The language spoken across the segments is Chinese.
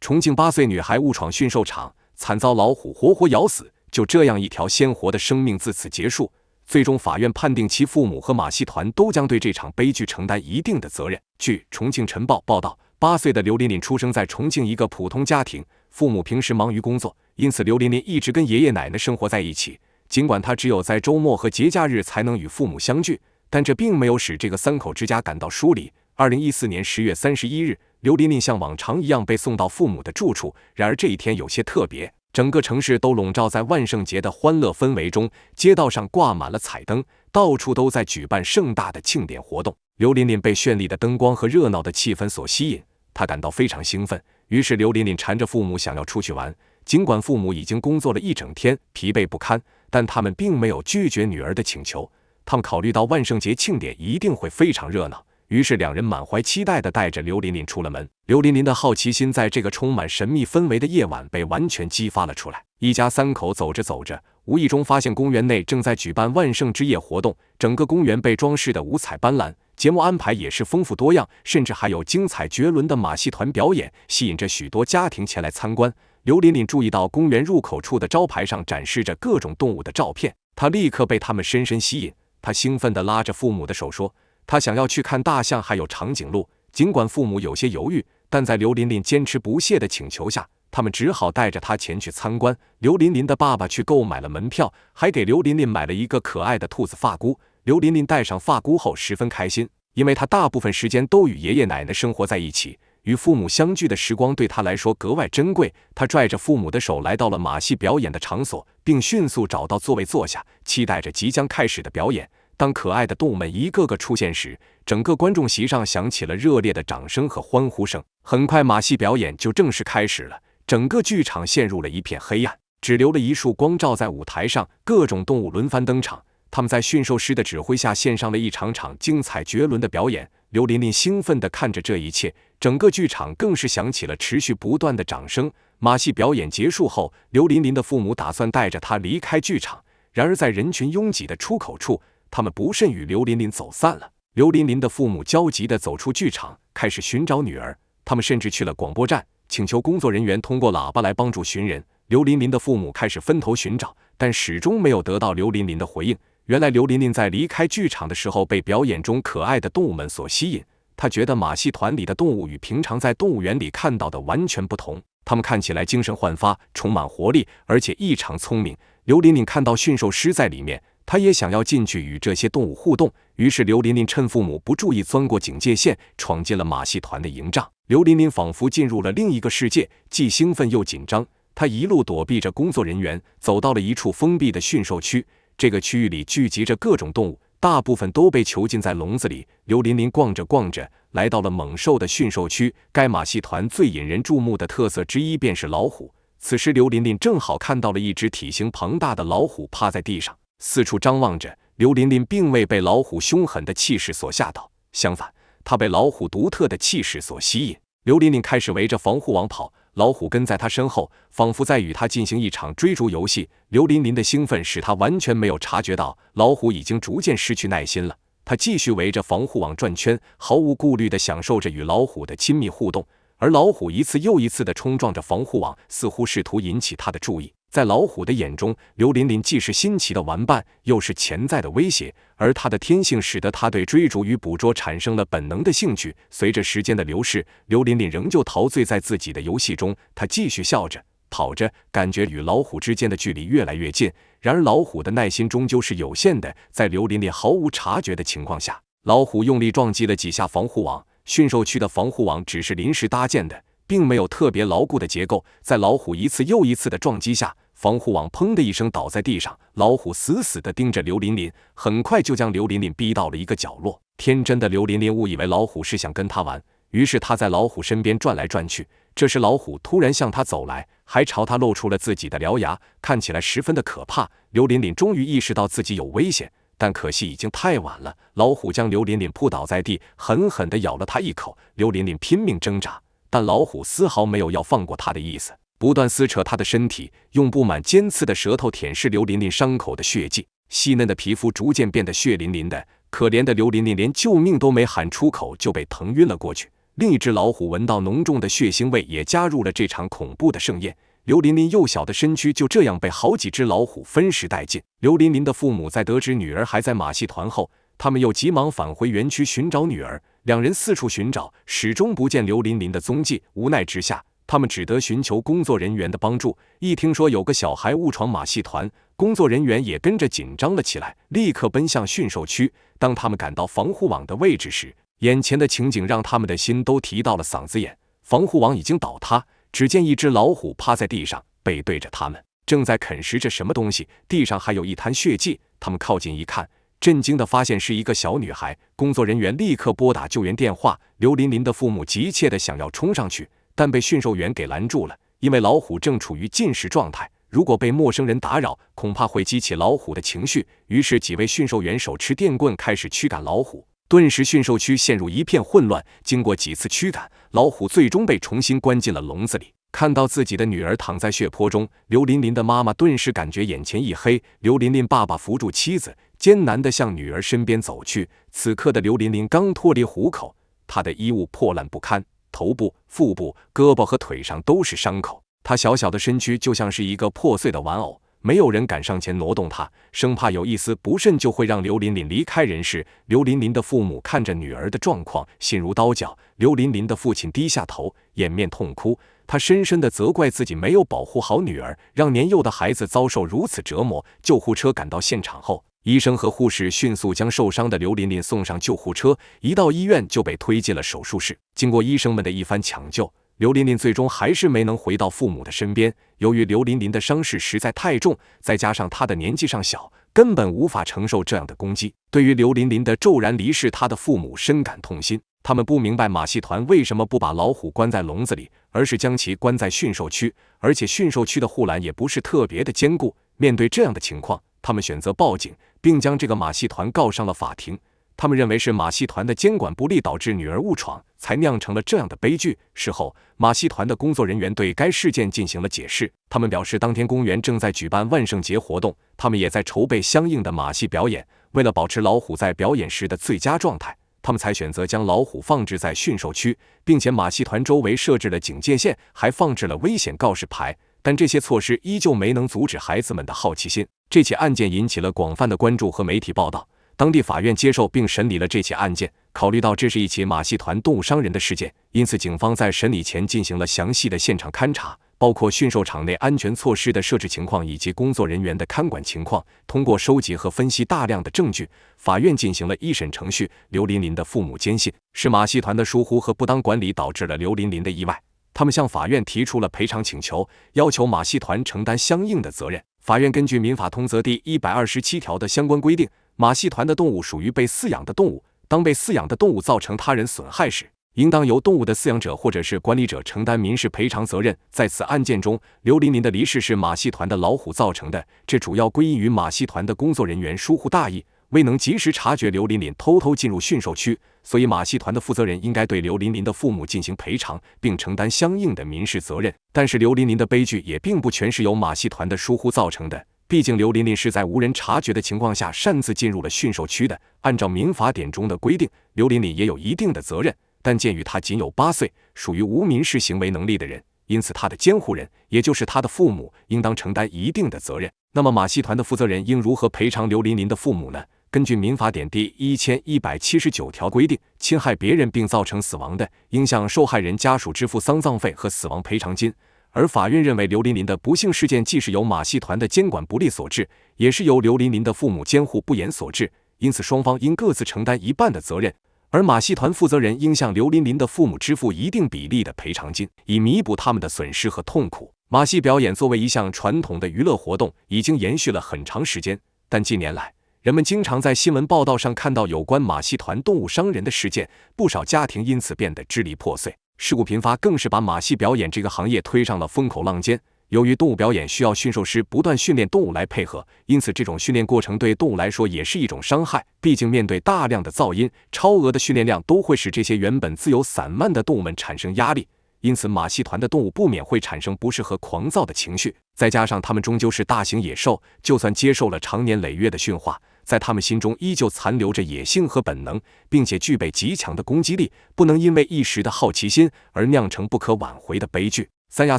重庆8岁女孩误闯驯兽场，惨遭老虎活活咬死，就这样一条鲜活的生命自此结束。最终法院判定其父母和马戏团都将对这场悲剧承担一定的责任。据重庆晨报报道，8岁的刘琳琳出生在重庆一个普通家庭，父母平时忙于工作，因此刘琳琳一直跟爷爷奶奶生活在一起。尽管她只有在周末和节假日才能与父母相聚，但这并没有使这个三口之家感到疏离。2014年10月31日，刘琳琳像往常一样被送到父母的住处。然而这一天有些特别，整个城市都笼罩在万圣节的欢乐氛围中，街道上挂满了彩灯，到处都在举办盛大的庆典活动。刘琳琳被绚丽的灯光和热闹的气氛所吸引，她感到非常兴奋。于是刘琳琳缠着父母想要出去玩。尽管父母已经工作了一整天，疲惫不堪，但他们并没有拒绝女儿的请求。他们考虑到万圣节庆典一定会非常热闹，于是两人满怀期待地带着刘琳琳出了门。刘琳琳的好奇心在这个充满神秘氛围的夜晚被完全激发了出来。一家三口走着走着，无意中发现公园内正在举办万圣之夜活动，整个公园被装饰得五彩斑斓，节目安排也是丰富多样，甚至还有精彩绝伦的马戏团表演，吸引着许多家庭前来参观。刘琳琳注意到公园入口处的招牌上展示着各种动物的照片，她立刻被它们深深吸引。她兴奋地拉着父母的手说，她想要去看大象还有长颈鹿。尽管父母有些犹豫，但在刘琳琳坚持不懈的请求下，他们只好带着她前去参观。刘琳琳的爸爸去购买了门票，还给刘琳琳买了一个可爱的兔子发箍。刘琳琳戴上发箍后十分开心，因为她大部分时间都与爷爷奶奶生活在一起，与父母相聚的时光对她来说格外珍贵。她拽着父母的手来到了马戏表演的场所，并迅速找到座位坐下，期待着即将开始的表演。当可爱的动物们一个个出现时，整个观众席上响起了热烈的掌声和欢呼声。很快马戏表演就正式开始了，整个剧场陷入了一片黑暗，只留了一束光照在舞台上，各种动物轮番登场。他们在驯兽师的指挥下献上了一场场精彩绝伦的表演。刘琳琳兴奋地看着这一切，整个剧场更是响起了持续不断的掌声。马戏表演结束后，刘琳琳的父母打算带着她离开剧场，然而在人群拥挤的出口处，他们不慎与刘琳琳走散了。刘琳琳的父母焦急地走出剧场，开始寻找女儿。他们甚至去了广播站，请求工作人员通过喇叭来帮助寻人。刘琳琳的父母开始分头寻找，但始终没有得到刘琳琳的回应。原来刘琳琳在离开剧场的时候被表演中可爱的动物们所吸引，她觉得马戏团里的动物与平常在动物园里看到的完全不同，它们看起来精神焕发，充满活力，而且异常聪明。刘琳琳看到驯兽师在里面，她也想要进去与这些动物互动，于是刘琳琳趁父母不注意钻过警戒线，闯进了马戏团的营帐。刘琳琳仿佛进入了另一个世界，既兴奋又紧张。她一路躲避着工作人员，走到了一处封闭的驯兽区。这个区域里聚集着各种动物，大部分都被囚禁在笼子里。刘琳琳逛着逛着，来到了猛兽的驯兽区。该马戏团最引人注目的特色之一便是老虎。此时刘琳琳正好看到了一只体型庞大的老虎趴在地上，四处张望着。刘琳琳并未被老虎凶狠的气势所吓到，相反，她被老虎独特的气势所吸引。刘琳琳开始围着防护网跑，老虎跟在她身后，仿佛在与她进行一场追逐游戏。刘琳琳的兴奋使她完全没有察觉到老虎已经逐渐失去耐心了。她继续围着防护网转圈，毫无顾虑地享受着与老虎的亲密互动，而老虎一次又一次地冲撞着防护网，似乎试图引起她的注意。在老虎的眼中，刘琳琳既是新奇的玩伴，又是潜在的威胁，而她的天性使得她对追逐与捕捉产生了本能的兴趣。随着时间的流逝，刘琳琳仍旧陶醉在自己的游戏中，她继续笑着跑着，感觉与老虎之间的距离越来越近。然而老虎的耐心终究是有限的，在刘琳琳毫无察觉的情况下，老虎用力撞击了几下防护网。驯兽区的防护网只是临时搭建的，并没有特别牢固的结构。在老虎一次又一次的撞击下，防护网砰的一声倒在地上。老虎死死地盯着刘琳琳，很快就将刘琳琳逼到了一个角落。天真的刘琳琳误以为老虎是想跟她玩，于是她在老虎身边转来转去。这时老虎突然向她走来，还朝她露出了自己的獠牙，看起来十分的可怕。刘琳琳终于意识到自己有危险，但可惜已经太晚了。老虎将刘琳琳扑倒在地，狠狠地咬了她一口。刘琳琳拼命挣扎，但老虎丝毫没有要放过她的意思，不断撕扯她的身体，用布满尖刺的舌头舔舐刘琳琳伤口的血迹。细嫩的皮肤逐渐变得血淋淋的，可怜的刘琳琳连救命都没喊出口就被疼晕了过去。另一只老虎闻到浓重的血腥味，也加入了这场恐怖的盛宴。刘琳琳幼小的身躯就这样被好几只老虎分食殆尽。刘琳琳的父母在得知女儿还在马戏团后，他们又急忙返回园区寻找女儿。两人四处寻找，始终不见刘琳琳的踪迹。无奈之下，他们只得寻求工作人员的帮助。一听说有个小孩误闯马戏团，工作人员也跟着紧张了起来，立刻奔向驯兽区。当他们赶到防护网的位置时，眼前的情景让他们的心都提到了嗓子眼。防护网已经倒塌，只见一只老虎趴在地上，背对着他们，正在啃食着什么东西，地上还有一滩血迹。他们靠近一看，震惊地发现是一个小女孩。工作人员立刻拨打救援电话。刘琳琳的父母急切地想要冲上去，但被驯兽员给拦住了，因为老虎正处于进食状态，如果被陌生人打扰，恐怕会激起老虎的情绪。于是几位驯兽员手持电棍开始驱赶老虎，顿时驯兽区陷入一片混乱。经过几次驱赶，老虎最终被重新关进了笼子里。看到自己的女儿躺在血泊中，刘琳琳的妈妈顿时感觉眼前一黑。刘琳琳爸爸扶住妻子，艰难地向女儿身边走去。此刻的刘琳琳刚脱离虎口，她的衣物破烂不堪，头部、腹部、胳膊和腿上都是伤口。她小小的身躯就像是一个破碎的玩偶，没有人敢上前挪动她，生怕有一丝不慎就会让刘琳琳离开人世。刘琳琳的父母看着女儿的状况，心如刀绞。刘琳琳的父亲低下头，掩面痛哭。他深深地责怪自己没有保护好女儿，让年幼的孩子遭受如此折磨。救护车赶到现场后，医生和护士迅速将受伤的刘琳琳送上救护车，一到医院就被推进了手术室。经过医生们的一番抢救，刘琳琳最终还是没能回到父母的身边。由于刘琳琳的伤势实在太重，再加上她的年纪尚小，根本无法承受这样的攻击。对于刘琳琳的骤然离世，她的父母深感痛心。他们不明白马戏团为什么不把老虎关在笼子里，而是将其关在驯兽区，而且驯兽区的护栏也不是特别的坚固。面对这样的情况，他们选择报警，并将这个马戏团告上了法庭。他们认为是马戏团的监管不力导致女儿误闯，才酿成了这样的悲剧。事后，马戏团的工作人员对该事件进行了解释。他们表示，当天公园正在举办万圣节活动，他们也在筹备相应的马戏表演。为了保持老虎在表演时的最佳状态，他们才选择将老虎放置在驯兽区，并且马戏团周围设置了警戒线，还放置了危险告示牌。但这些措施依旧没能阻止孩子们的好奇心。这起案件引起了广泛的关注和媒体报道。当地法院接受并审理了这起案件，考虑到这是一起马戏团动物伤人的事件，因此警方在审理前进行了详细的现场勘查，包括驯兽场内安全措施的设置情况以及工作人员的看管情况。通过收集和分析大量的证据，法院进行了一审程序。刘琳琳的父母坚信是马戏团的疏忽和不当管理导致了刘琳琳的意外，他们向法院提出了赔偿请求，要求马戏团承担相应的责任。法院根据民法通则第127条的相关规定，马戏团的动物属于被饲养的动物，当被饲养的动物造成他人损害时，应当由动物的饲养者或者是管理者承担民事赔偿责任。在此案件中，刘琳琳的离世是马戏团的老虎造成的，这主要归因于马戏团的工作人员疏忽大意，未能及时察觉刘琳琳偷偷进入驯兽区，所以马戏团的负责人应该对刘琳琳的父母进行赔偿，并承担相应的民事责任。但是刘琳琳的悲剧也并不全是由马戏团的疏忽造成的，毕竟刘琳琳是在无人察觉的情况下擅自进入了驯兽区的。按照民法典中的规定，刘琳琳也有一定的责任，但鉴于她仅有8岁，属于无民事行为能力的人，因此她的监护人，也就是她的父母，应当承担一定的责任。那么马戏团的负责人应如何赔偿刘琳琳的父母呢？根据民法典第1179条规定，侵害别人并造成死亡的，应向受害人家属支付丧葬费和死亡赔偿金。而法院认为刘琳琳的不幸事件既是由马戏团的监管不力所致，也是由刘琳琳的父母监护不严所致，因此双方应各自承担一半的责任。而马戏团负责人应向刘琳琳的父母支付一定比例的赔偿金，以弥补他们的损失和痛苦。马戏表演作为一项传统的娱乐活动，已经延续了很长时间，但近年来，人们经常在新闻报道上看到有关马戏团动物伤人的事件，不少家庭因此变得支离破碎，事故频发，更是把马戏表演这个行业推上了风口浪尖。由于动物表演需要驯兽师不断训练动物来配合，因此这种训练过程对动物来说也是一种伤害。毕竟面对大量的噪音，超额的训练量都会使这些原本自由散漫的动物们产生压力，因此马戏团的动物不免会产生不适和狂躁的情绪。再加上它们终究是大型野兽，就算接受了长年累月的驯化，在他们心中依旧残留着野性和本能，并且具备极强的攻击力，不能因为一时的好奇心而酿成不可挽回的悲剧。三亚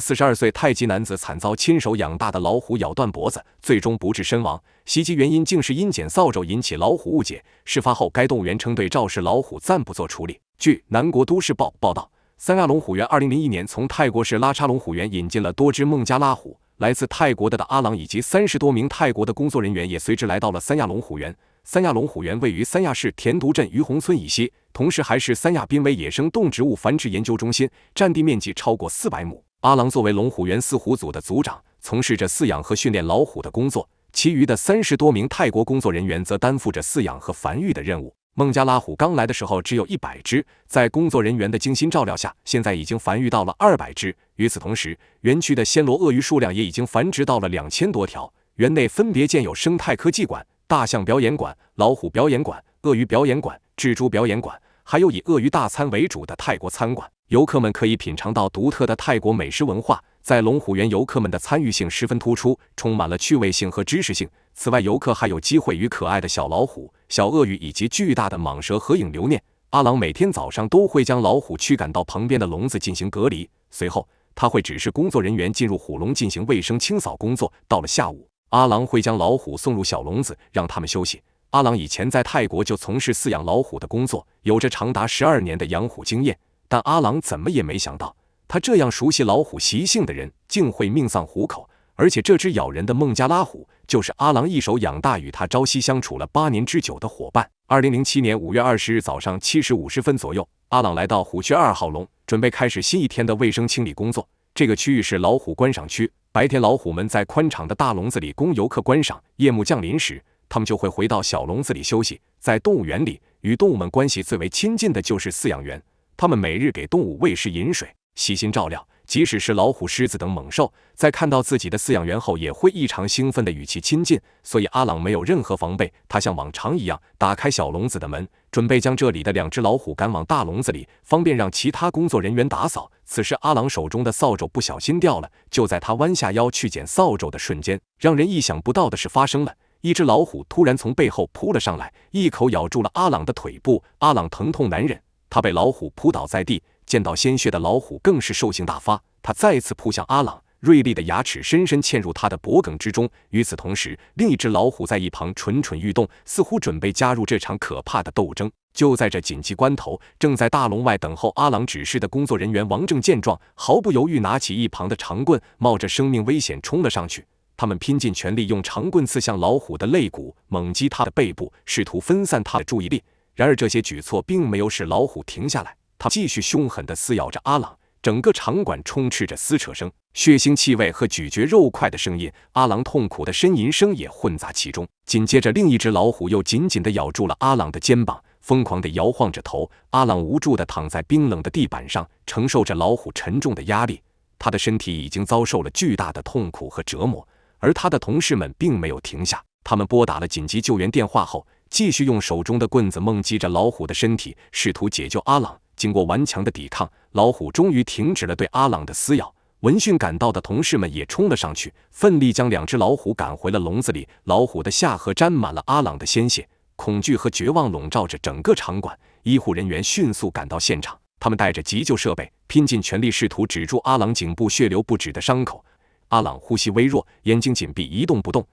42岁太极男子惨遭亲手养大的老虎咬断脖子，最终不治身亡。袭击原因竟是因捡扫帚引起老虎误解。事发后，该动物园称对肇事老虎暂不做处理。据南国都市报报道，三亚龙虎园2001年从泰国市拉差龙虎园引进了多只孟加拉虎，来自泰国的阿郎以及30多名泰国的工作人员也随之来到了三亚龙虎园。三亚龙虎园位于三亚市田独镇于洪村以西，同时还是三亚濒危野生动植物繁殖研究中心，占地面积超过400亩。阿郎作为龙虎园饲虎组的组长，从事着饲养和训练老虎的工作，其余的30多名泰国工作人员则担负着饲养和繁育的任务。孟加拉虎刚来的时候只有100只，在工作人员的精心照料下，现在已经繁育到了200只。与此同时，园区的暹罗鳄鱼数量也已经繁殖到了2000多条。园内分别建有生态科技馆、大象表演馆、老虎表演馆、鳄鱼表演馆、蜘蛛表演馆，还有以鳄鱼大餐为主的泰国餐馆。游客们可以品尝到独特的泰国美食文化，在龙虎园游客们的参与性十分突出，充满了趣味性和知识性。此外，游客还有机会与可爱的小老虎、小鳄鱼以及巨大的蟒蛇合影留念。阿郎每天早上都会将老虎驱赶到旁边的笼子进行隔离，随后他会指示工作人员进入虎笼进行卫生清扫工作。到了下午，阿郎会将老虎送入小笼子，让他们休息。阿郎以前在泰国就从事饲养老虎的工作，有着长达12年的养虎经验。但阿郎怎么也没想到，他这样熟悉老虎习性的人竟会命丧虎口，而且这只咬人的孟加拉虎就是阿郎一手养大与他朝夕相处了8年之久的伙伴。2007年5月20日早上7时50分左右，阿郎来到虎区2号笼，准备开始新一天的卫生清理工作。这个区域是老虎观赏区，白天老虎们在宽敞的大笼子里供游客观赏，夜幕降临时，他们就会回到小笼子里休息。在动物园里，与动物们关系最为亲近的就是饲养员，他们每日给动物喂食饮水，悉心照料。即使是老虎、狮子等猛兽，在看到自己的饲养员后，也会异常兴奋地与其亲近。所以阿郎没有任何防备，他像往常一样打开小笼子的门，准备将这里的2只老虎赶往大笼子里，方便让其他工作人员打扫。此时阿郎手中的扫帚不小心掉了，就在他弯下腰去捡扫帚的瞬间，让人意想不到的事发生了。一只老虎突然从背后扑了上来，一口咬住了阿郎的腿部。阿郎疼痛难忍，他被老虎扑倒在地。见到鲜血的老虎更是兽性大发，他再次扑向阿郎，锐利的牙齿深深嵌入他的脖颈之中。与此同时，另一只老虎在一旁蠢蠢欲动，似乎准备加入这场可怕的斗争。就在这紧急关头，正在大笼外等候阿郎指示的工作人员王正见状，毫不犹豫拿起一旁的长棍，冒着生命危险冲了上去。他们拼尽全力用长棍刺向老虎的肋骨，猛击他的背部，试图分散他的注意力。然而这些举措并没有使老虎停下来，他继续凶狠地撕咬着阿郎。整个场馆充斥着撕扯声、血腥气味和咀嚼肉块的声音，阿郎痛苦的呻吟声也混杂其中。紧接着，另一只老虎又紧紧地咬住了阿郎的肩膀，疯狂地摇晃着头。阿郎无助地躺在冰冷的地板上，承受着老虎沉重的压力。他的身体已经遭受了巨大的痛苦和折磨，而他的同事们并没有停下。他们拨打了紧急救援电话后，继续用手中的棍子猛击着老虎的身体，试图解救阿郎。经过顽强的抵抗，老虎终于停止了对阿郎的撕咬。闻讯赶到的同事们也冲了上去，奋力将2只老虎赶回了笼子里。老虎的下颌沾满了阿郎的鲜血，恐惧和绝望笼罩着整个场馆。医护人员迅速赶到现场，他们带着急救设备，拼尽全力试图止住阿郎颈部血流不止的伤口。阿郎呼吸微弱，眼睛紧闭，一动不动，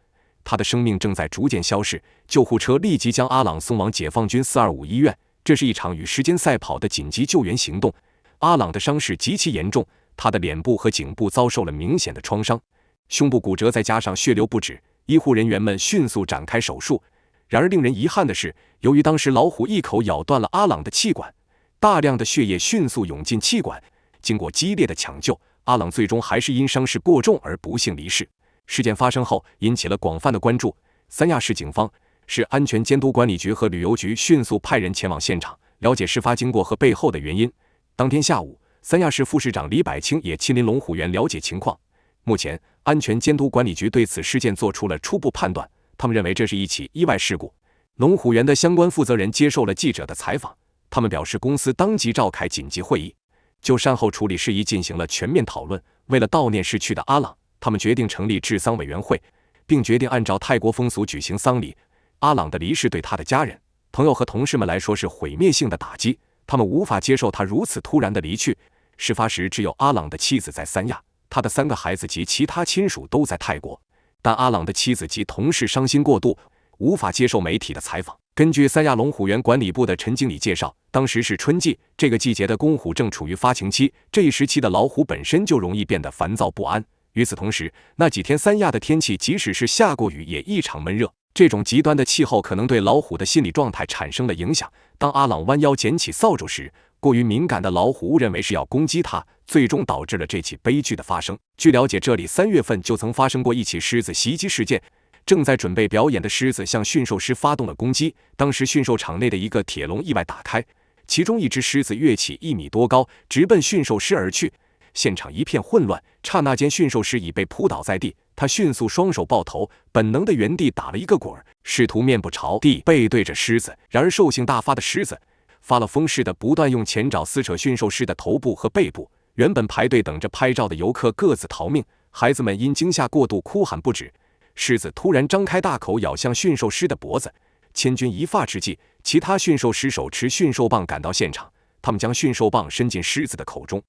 他的生命正在逐渐消逝。救护车立即将阿郎送往解放军425医院。这是一场与时间赛跑的紧急救援行动。阿郎的伤势极其严重，他的脸部和颈部遭受了明显的创伤，胸部骨折再加上血流不止，医护人员们迅速展开手术。然而令人遗憾的是，由于当时老虎一口咬断了阿郎的气管，大量的血液迅速涌进气管。经过激烈的抢救，阿郎最终还是因伤势过重而不幸离世。事件发生后引起了广泛的关注，三亚市警方、市安全监督管理局和旅游局迅速派人前往现场，了解事发经过和背后的原因。当天下午，三亚市副市长李百清也亲临龙虎园了解情况。目前，安全监督管理局对此事件做出了初步判断，他们认为这是一起意外事故。龙虎园的相关负责人接受了记者的采访，他们表示公司当即召开紧急会议，就善后处理事宜进行了全面讨论。为了悼念逝去的阿郎，他们决定成立治丧委员会，并决定按照泰国风俗举行丧礼。阿朗的离世对他的家人、朋友和同事们来说是毁灭性的打击，他们无法接受他如此突然的离去。事发时，只有阿朗的妻子在三亚，他的3个孩子及其他亲属都在泰国。但阿朗的妻子及同事伤心过度，无法接受媒体的采访。根据三亚龙虎园管理部的陈经理介绍，当时是春季，这个季节的公虎正处于发情期，这一时期的老虎本身就容易变得烦躁不安。与此同时，那几天三亚的天气即使是下过雨也异常闷热，这种极端的气候可能对老虎的心理状态产生了影响。当阿朗弯腰捡起扫帚时，过于敏感的老虎误认为是要攻击他，最终导致了这起悲剧的发生。据了解，这里3月份就曾发生过一起狮子袭击事件，正在准备表演的狮子向驯兽师发动了攻击，当时驯兽场内的一个铁笼意外打开，其中一只狮子跃起1米多高，直奔驯兽师而去。现场一片混乱，刹那间驯兽师已被扑倒在地，他迅速双手抱头，本能的原地打了一个滚，试图面部朝地背对着狮子。然而兽性大发的狮子发了疯似的不断用前爪撕扯驯兽师的头部和背部，原本排队等着拍照的游客各自逃命，孩子们因惊吓过度哭喊不止。狮子突然张开大口咬向驯兽师的脖子，千钧一发之际，其他驯兽师手持驯兽棒赶到现场，他们将驯兽棒伸进狮子的口中，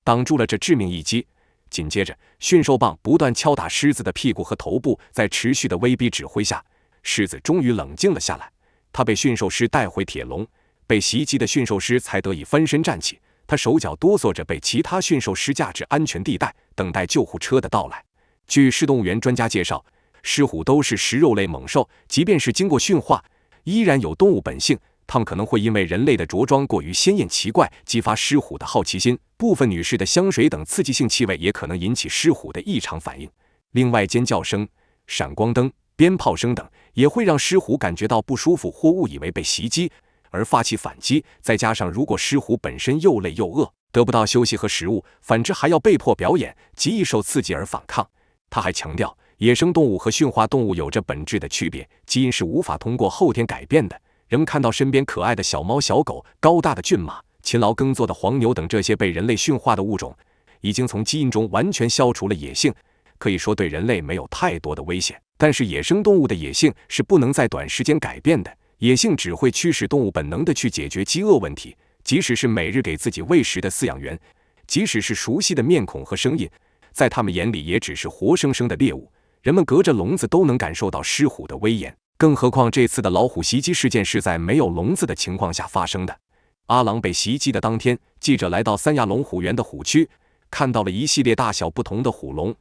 挡住了这致命一击。紧接着，驯兽棒不断敲打狮子的屁股和头部，在持续的威逼指挥下，狮子终于冷静了下来。他被驯兽师带回铁笼，被袭击的驯兽师才得以翻身站起，他手脚哆嗦着被其他驯兽师架至安全地带，等待救护车的到来。据市动物园专家介绍，狮虎都是食肉类猛兽，即便是经过驯化，依然有动物本性，它们可能会因为人类的着装过于鲜艳奇怪，激发狮虎的好奇心，部分女士的香水等刺激性气味也可能引起狮虎的异常反应。另外，尖叫声、闪光灯、鞭炮声等也会让狮虎感觉到不舒服或误以为被袭击，而发起反击。再加上如果狮虎本身又累又饿，得不到休息和食物，反之还要被迫表演，极易受刺激而反抗。他还强调，野生动物和驯化动物有着本质的区别，基因是无法通过后天改变的。人们看到身边可爱的小猫小狗、高大的骏马、勤劳耕作的黄牛等这些被人类驯化的物种，已经从基因中完全消除了野性，可以说对人类没有太多的危险。但是野生动物的野性是不能在短时间改变的，野性只会驱使动物本能地去解决饥饿问题，即使是每日给自己喂食的饲养员，即使是熟悉的面孔和声音，在他们眼里也只是活生生的猎物。人们隔着笼子都能感受到狮虎的威严，更何况这次的老虎袭击事件是在没有笼子的情况下发生的。阿朗被袭击的当天，记者来到三亚龙虎园的虎区，看到了一系列大小不同的虎笼，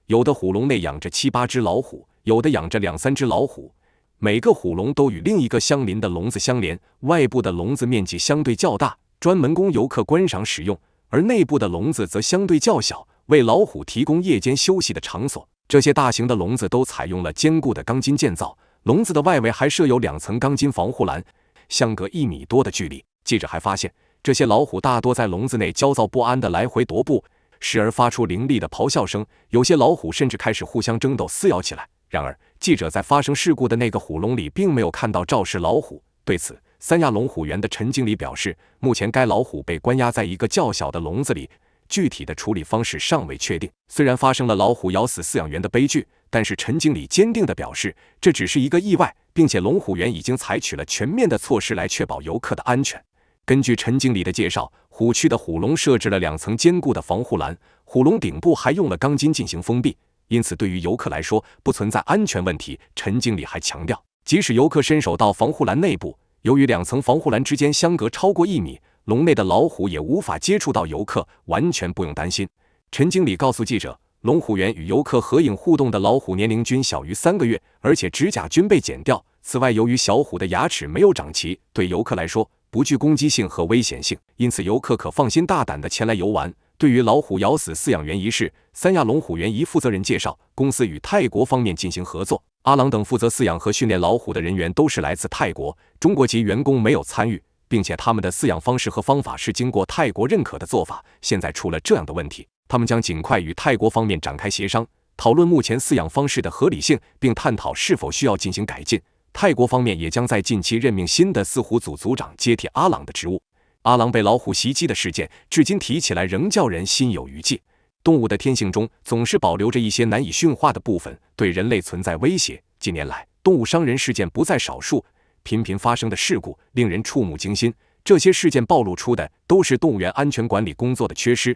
有的虎笼内养着7、8只老虎，有的养着2、3只老虎，每个虎笼都与另一个相邻的笼子相连，外部的笼子面积相对较大，专门供游客观赏使用，而内部的笼子则相对较小，为老虎提供夜间休息的场所。这些大型的笼子都采用了坚固的钢筋建造，笼子的外围还设有2层钢筋防护栏，相隔1米多的距离。记者还发现，这些老虎大多在笼子内焦躁不安地来回踱步，时而发出凌厉的咆哮声，有些老虎甚至开始互相争斗撕咬起来。然而，记者在发生事故的那个虎笼里并没有看到肇事老虎。对此，三亚龙虎园的陈经理表示，目前该老虎被关押在一个较小的笼子里，具体的处理方式尚未确定。虽然发生了老虎咬死饲养员的悲剧，但是陈经理坚定地表示，这只是一个意外，并且龙虎园已经采取了全面的措施来确保游客的安全。根据陈经理的介绍，虎区的虎笼设置了2层坚固的防护栏，虎笼顶部还用了钢筋进行封闭，因此对于游客来说不存在安全问题。陈经理还强调，即使游客伸手到防护栏内部，由于2层防护栏之间相隔超过1米，笼内的老虎也无法接触到游客，完全不用担心。陈经理告诉记者，龙虎园与游客合影互动的老虎年龄均小于3个月，而且指甲均被剪掉。此外，由于小虎的牙齿没有长齐，对游客来说不具攻击性和危险性，因此游客可放心大胆地前来游玩。对于老虎咬死饲养员一事，三亚龙虎园一负责人介绍，公司与泰国方面进行合作，阿朗等负责饲养和训练老虎的人员都是来自泰国，中国籍员工没有参与，并且他们的饲养方式和方法是经过泰国认可的做法。现在出了这样的问题，他们将尽快与泰国方面展开协商，讨论目前饲养方式的合理性，并探讨是否需要进行改进。泰国方面也将在近期任命新的饲虎组组长接替阿朗的职务。阿朗被老虎袭击的事件，至今提起来仍叫人心有余悸。动物的天性中总是保留着一些难以驯化的部分，对人类存在威胁。近年来，动物伤人事件不在少数，频频发生的事故令人触目惊心。这些事件暴露出的都是动物园安全管理工作的缺失，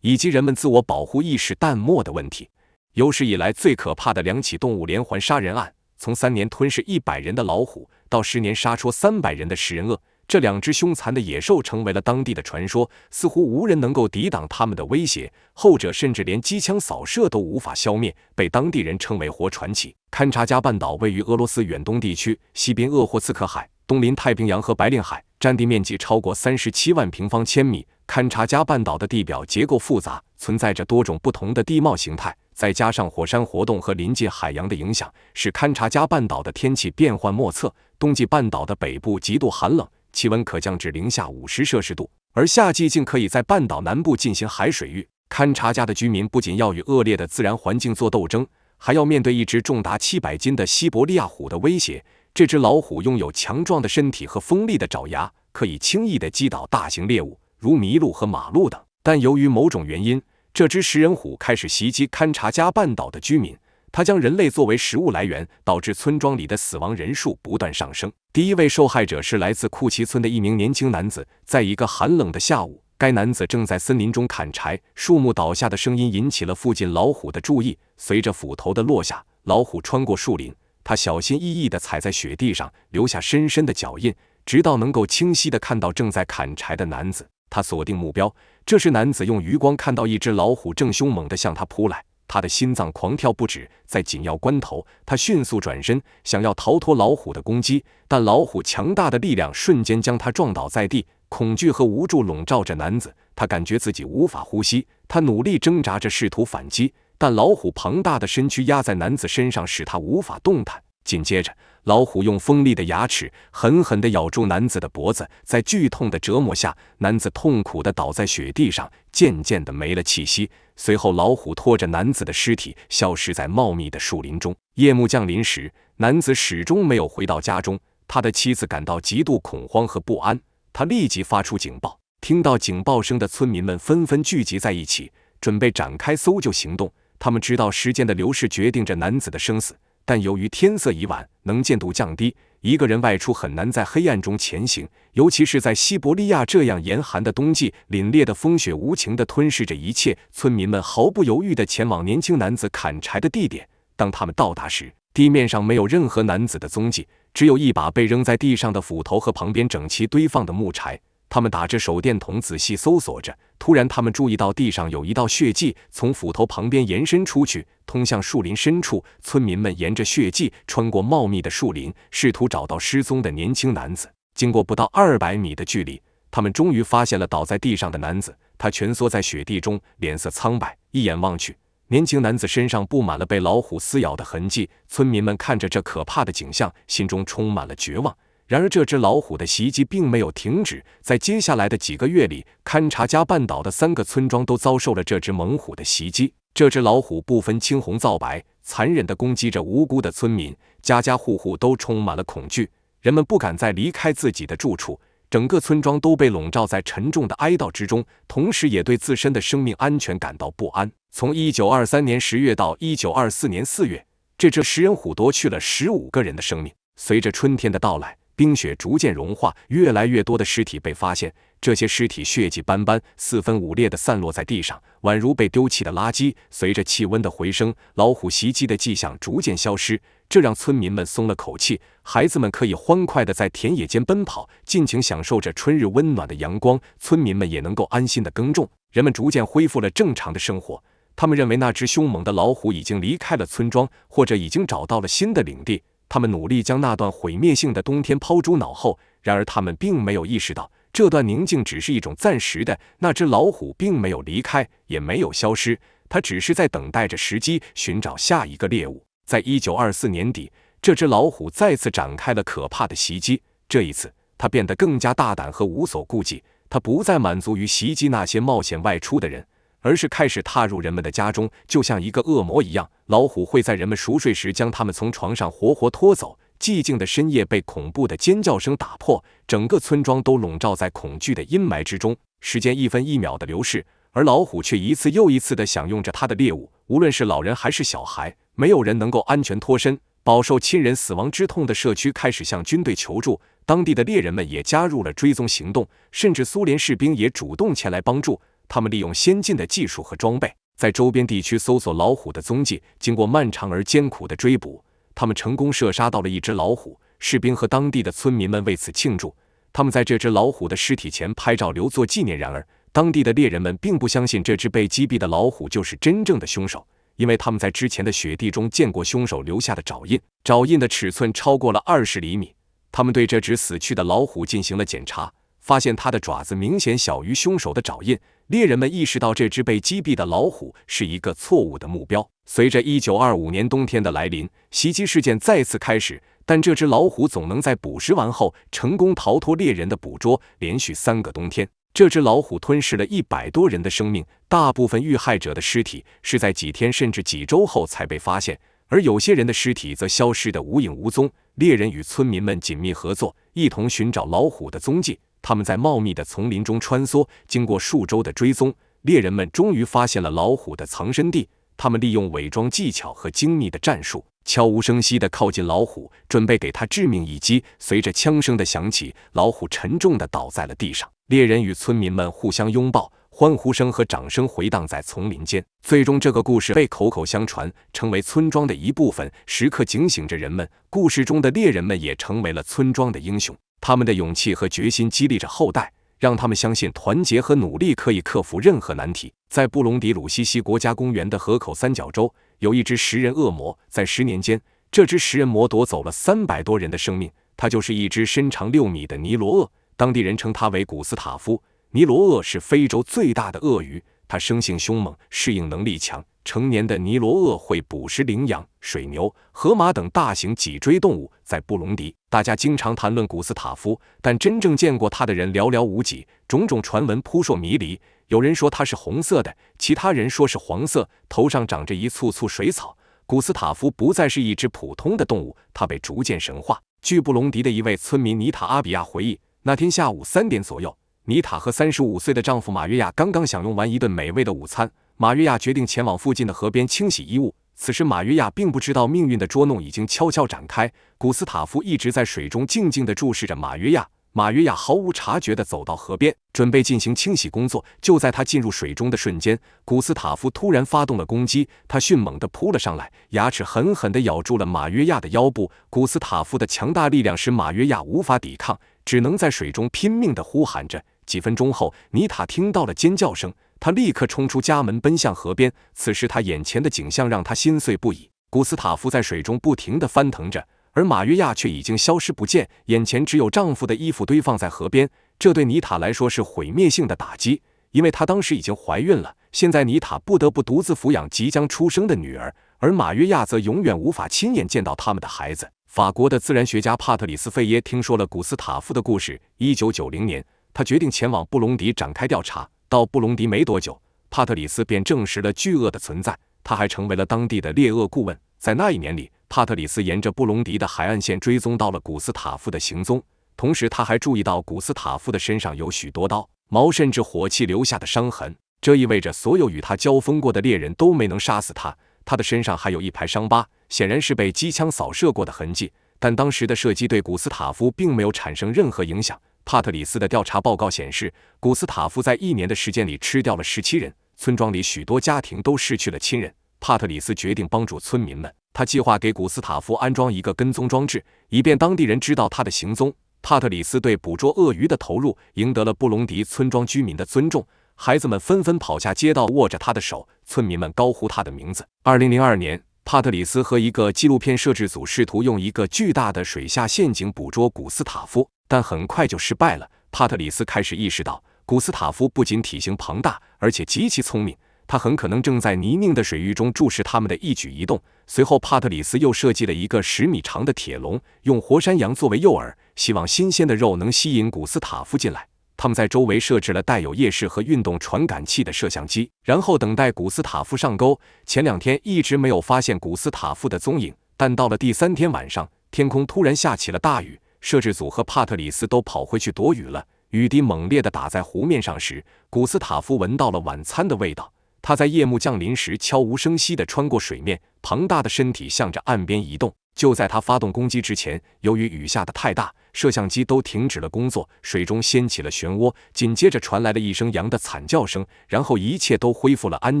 以及人们自我保护意识淡漠的问题。有史以来最可怕的2起动物连环杀人案，从3年吞噬100人的老虎，到10年杀出300人的食人鳄，这2只凶残的野兽成为了当地的传说，似乎无人能够抵挡它们的威胁，后者甚至连机枪扫射都无法消灭，被当地人称为活传奇。堪察加半岛位于俄罗斯远东地区，西边鄂霍次克海，东临太平洋和白令海，占地面积超过37万平方千米。堪察加半岛的地表结构复杂，存在着多种不同的地貌形态，再加上火山活动和临近海洋的影响，使堪察加半岛的天气变幻莫测。冬季半岛的北部极度寒冷，气温可降至-50摄氏度，而夏季竟可以在半岛南部进行海水浴。堪察加的居民不仅要与恶劣的自然环境作斗争，还要面对一只重达700斤的西伯利亚虎的威胁。这只老虎拥有强壮的身体和锋利的爪牙，可以轻易地击倒大型猎物，如麋鹿和马鹿等。但由于某种原因，这只食人虎开始袭击堪察加半岛的居民，它将人类作为食物来源，导致村庄里的死亡人数不断上升。第一位受害者是来自库奇村的一名年轻男子，在一个寒冷的下午，该男子正在森林中砍柴，树木倒下的声音引起了附近老虎的注意。随着斧头的落下，老虎穿过树林，他小心翼翼地踩在雪地上，留下深深的脚印，直到能够清晰地看到正在砍柴的男子。他锁定目标，这时男子用余光看到一只老虎正凶猛地向他扑来，他的心脏狂跳不止。在紧要关头，他迅速转身，想要逃脱老虎的攻击，但老虎强大的力量瞬间将他撞倒在地。恐惧和无助笼罩着男子，他感觉自己无法呼吸，他努力挣扎着试图反击，但老虎庞大的身躯压在男子身上，使他无法动弹。紧接着，老虎用锋利的牙齿狠狠地咬住男子的脖子，在剧痛的折磨下，男子痛苦地倒在雪地上，渐渐地没了气息。随后，老虎拖着男子的尸体消失在茂密的树林中。夜幕降临时，男子始终没有回到家中，他的妻子感到极度恐慌和不安，他立即发出警报。听到警报声的村民们纷纷聚集在一起，准备展开搜救行动。他们知道时间的流逝决定着男子的生死，但由于天色已晚，能见度降低，一个人外出很难在黑暗中前行，尤其是在西伯利亚这样严寒的冬季，凛冽的风雪无情地吞噬着一切。村民们毫不犹豫地前往年轻男子砍柴的地点。当他们到达时，地面上没有任何男子的踪迹，只有一把被扔在地上的斧头和旁边整齐堆放的木柴。他们打着手电筒仔细搜索着，突然他们注意到地上有一道血迹从斧头旁边延伸出去，通向树林深处。村民们沿着血迹穿过茂密的树林，试图找到失踪的年轻男子。经过不到200米的距离，他们终于发现了倒在地上的男子，他蜷缩在雪地中，脸色苍白。一眼望去，年轻男子身上布满了被老虎撕咬的痕迹。村民们看着这可怕的景象，心中充满了绝望。然而这只老虎的袭击并没有停止，在接下来的几个月里，堪察加半岛的3个村庄都遭受了这只猛虎的袭击。这只老虎不分青红皂白，残忍地攻击着无辜的村民，家家户户都充满了恐惧，人们不敢再离开自己的住处，整个村庄都被笼罩在沉重的哀悼之中，同时也对自身的生命安全感到不安。从1923年10月到1924年4月，这只食人虎夺去了15个人的生命。随着春天的到来，冰雪逐渐融化，越来越多的尸体被发现，这些尸体血迹斑斑，四分五裂地散落在地上，宛如被丢弃的垃圾。随着气温的回升，老虎袭击的迹象逐渐消失，这让村民们松了口气。孩子们可以欢快地在田野间奔跑，尽情享受着春日温暖的阳光，村民们也能够安心地耕种。人们逐渐恢复了正常的生活，他们认为那只凶猛的老虎已经离开了村庄，或者已经找到了新的领地。他们努力将那段毁灭性的冬天抛诸脑后，然而他们并没有意识到，这段宁静只是一种暂时的。那只老虎并没有离开，也没有消失，它只是在等待着时机，寻找下一个猎物。在1924年底，这只老虎再次展开了可怕的袭击。这一次，它变得更加大胆和无所顾忌，它不再满足于袭击那些冒险外出的人，而是开始踏入人们的家中，就像一个恶魔一样。老虎会在人们熟睡时将他们从床上活活拖走。寂静的深夜被恐怖的尖叫声打破，整个村庄都笼罩在恐惧的阴霾之中。时间一分一秒的流逝，而老虎却一次又一次地享用着它的猎物。无论是老人还是小孩，没有人能够安全脱身。饱受亲人死亡之痛的社区开始向军队求助，当地的猎人们也加入了追踪行动，甚至苏联士兵也主动前来帮助。他们利用先进的技术和装备，在周边地区搜索老虎的踪迹。经过漫长而艰苦的追捕，他们成功射杀到了一只老虎。士兵和当地的村民们为此庆祝，他们在这只老虎的尸体前拍照留作纪念。然而，当地的猎人们并不相信这只被击毙的老虎就是真正的凶手，因为他们在之前的雪地中见过凶手留下的爪印，爪印的尺寸超过了20厘米。他们对这只死去的老虎进行了检查，发现它的爪子明显小于凶手的爪印。猎人们意识到这只被击毙的老虎是一个错误的目标。随着1925年冬天的来临，袭击事件再次开始，但这只老虎总能在捕食完后成功逃脱猎人的捕捉。连续3个冬天，这只老虎吞噬了100多人的生命，大部分遇害者的尸体是在几天甚至几周后才被发现，而有些人的尸体则消失得无影无踪。猎人与村民们紧密合作，一同寻找老虎的踪迹。他们在茂密的丛林中穿梭，经过数周的追踪，猎人们终于发现了老虎的藏身地。他们利用伪装技巧和精密的战术，悄无声息地靠近老虎，准备给它致命一击。随着枪声的响起，老虎沉重地倒在了地上。猎人与村民们互相拥抱，欢呼声和掌声回荡在丛林间。最终，这个故事被口口相传，成为村庄的一部分，时刻警醒着人们。故事中的猎人们也成为了村庄的英雄，他们的勇气和决心激励着后代，让他们相信团结和努力可以克服任何难题。在布隆迪鲁西西国家公园的河口三角洲，有一只食人恶魔，在10年间，这只食人魔夺走了300多人的生命。它就是一只身长6米的尼罗鳄，当地人称它为古斯塔夫。尼罗鳄是非洲最大的鳄鱼，它生性凶猛，适应能力强。成年的尼罗鳄会捕食羚羊、水牛、河马等大型脊椎动物。在布隆迪，大家经常谈论古斯塔夫，但真正见过他的人寥寥无几，种种传闻扑朔迷离。有人说他是红色的，其他人说是黄色，头上长着一簇簇水草。古斯塔夫不再是一只普通的动物，他被逐渐神化。据布隆迪的一位村民妮塔阿比亚回忆，那天下午3点左右，妮塔和35岁的丈夫马约亚刚刚享用完一顿美味的午餐。马约亚决定前往附近的河边清洗衣物。此时马约亚并不知道命运的捉弄已经悄悄展开。古斯塔夫一直在水中静静地注视着马约亚。马约亚毫无察觉地走到河边，准备进行清洗工作。就在他进入水中的瞬间，古斯塔夫突然发动了攻击。他迅猛地扑了上来，牙齿狠狠地咬住了马约亚的腰部。古斯塔夫的强大力量使马约亚无法抵抗，只能在水中拼命地呼喊着。几分钟后，妮塔听到了尖叫声，他立刻冲出家门奔向河边。此时他眼前的景象让他心碎不已。古斯塔夫在水中不停地翻腾着，而马约亚却已经消失不见，眼前只有丈夫的衣服堆放在河边。这对妮塔来说是毁灭性的打击，因为她当时已经怀孕了。现在妮塔不得不独自抚养即将出生的女儿，而马约亚则永远无法亲眼见到他们的孩子。法国的自然学家帕特里斯·费耶听说了古斯塔夫的故事。1990年，他决定前往布隆迪展开调查。到布隆迪没多久，帕特里斯便证实了巨鳄的存在，他还成为了当地的猎鳄顾问。在那一年里，帕特里斯沿着布隆迪的海岸线追踪到了古斯塔夫的行踪，同时他还注意到古斯塔夫的身上有许多刀、矛甚至火器留下的伤痕，这意味着所有与他交锋过的猎人都没能杀死他。他的身上还有一排伤疤，显然是被机枪扫射过的痕迹，但当时的射击对古斯塔夫并没有产生任何影响。帕特里斯的调查报告显示，古斯塔夫在1年的时间里吃掉了17人，村庄里许多家庭都失去了亲人。帕特里斯决定帮助村民们，他计划给古斯塔夫安装一个跟踪装置，以便当地人知道他的行踪。帕特里斯对捕捉鳄鱼的投入赢得了布隆迪村庄居民的尊重，孩子们纷纷跑下街道握着他的手，村民们高呼他的名字。2002年，帕特里斯和一个纪录片摄制组试图用一个巨大的水下陷阱捕捉古斯塔夫，但很快就失败了。帕特里斯开始意识到，古斯塔夫不仅体型庞大，而且极其聪明，他很可能正在泥泞的水域中注视他们的一举一动。随后，帕特里斯又设计了一个10米长的铁笼，用活山羊作为诱饵，希望新鲜的肉能吸引古斯塔夫进来。他们在周围设置了带有夜视和运动传感器的摄像机，然后等待古斯塔夫上钩。前2天一直没有发现古斯塔夫的踪影，但到了第3天晚上，天空突然下起了大雨，摄制组和帕特里斯都跑回去躲雨了。雨滴猛烈地打在湖面上时，古斯塔夫闻到了晚餐的味道。他在夜幕降临时悄无声息地穿过水面，庞大的身体向着岸边移动。就在他发动攻击之前，由于雨下得太大，摄像机都停止了工作，水中掀起了漩涡，紧接着传来了一声羊的惨叫声，然后一切都恢复了安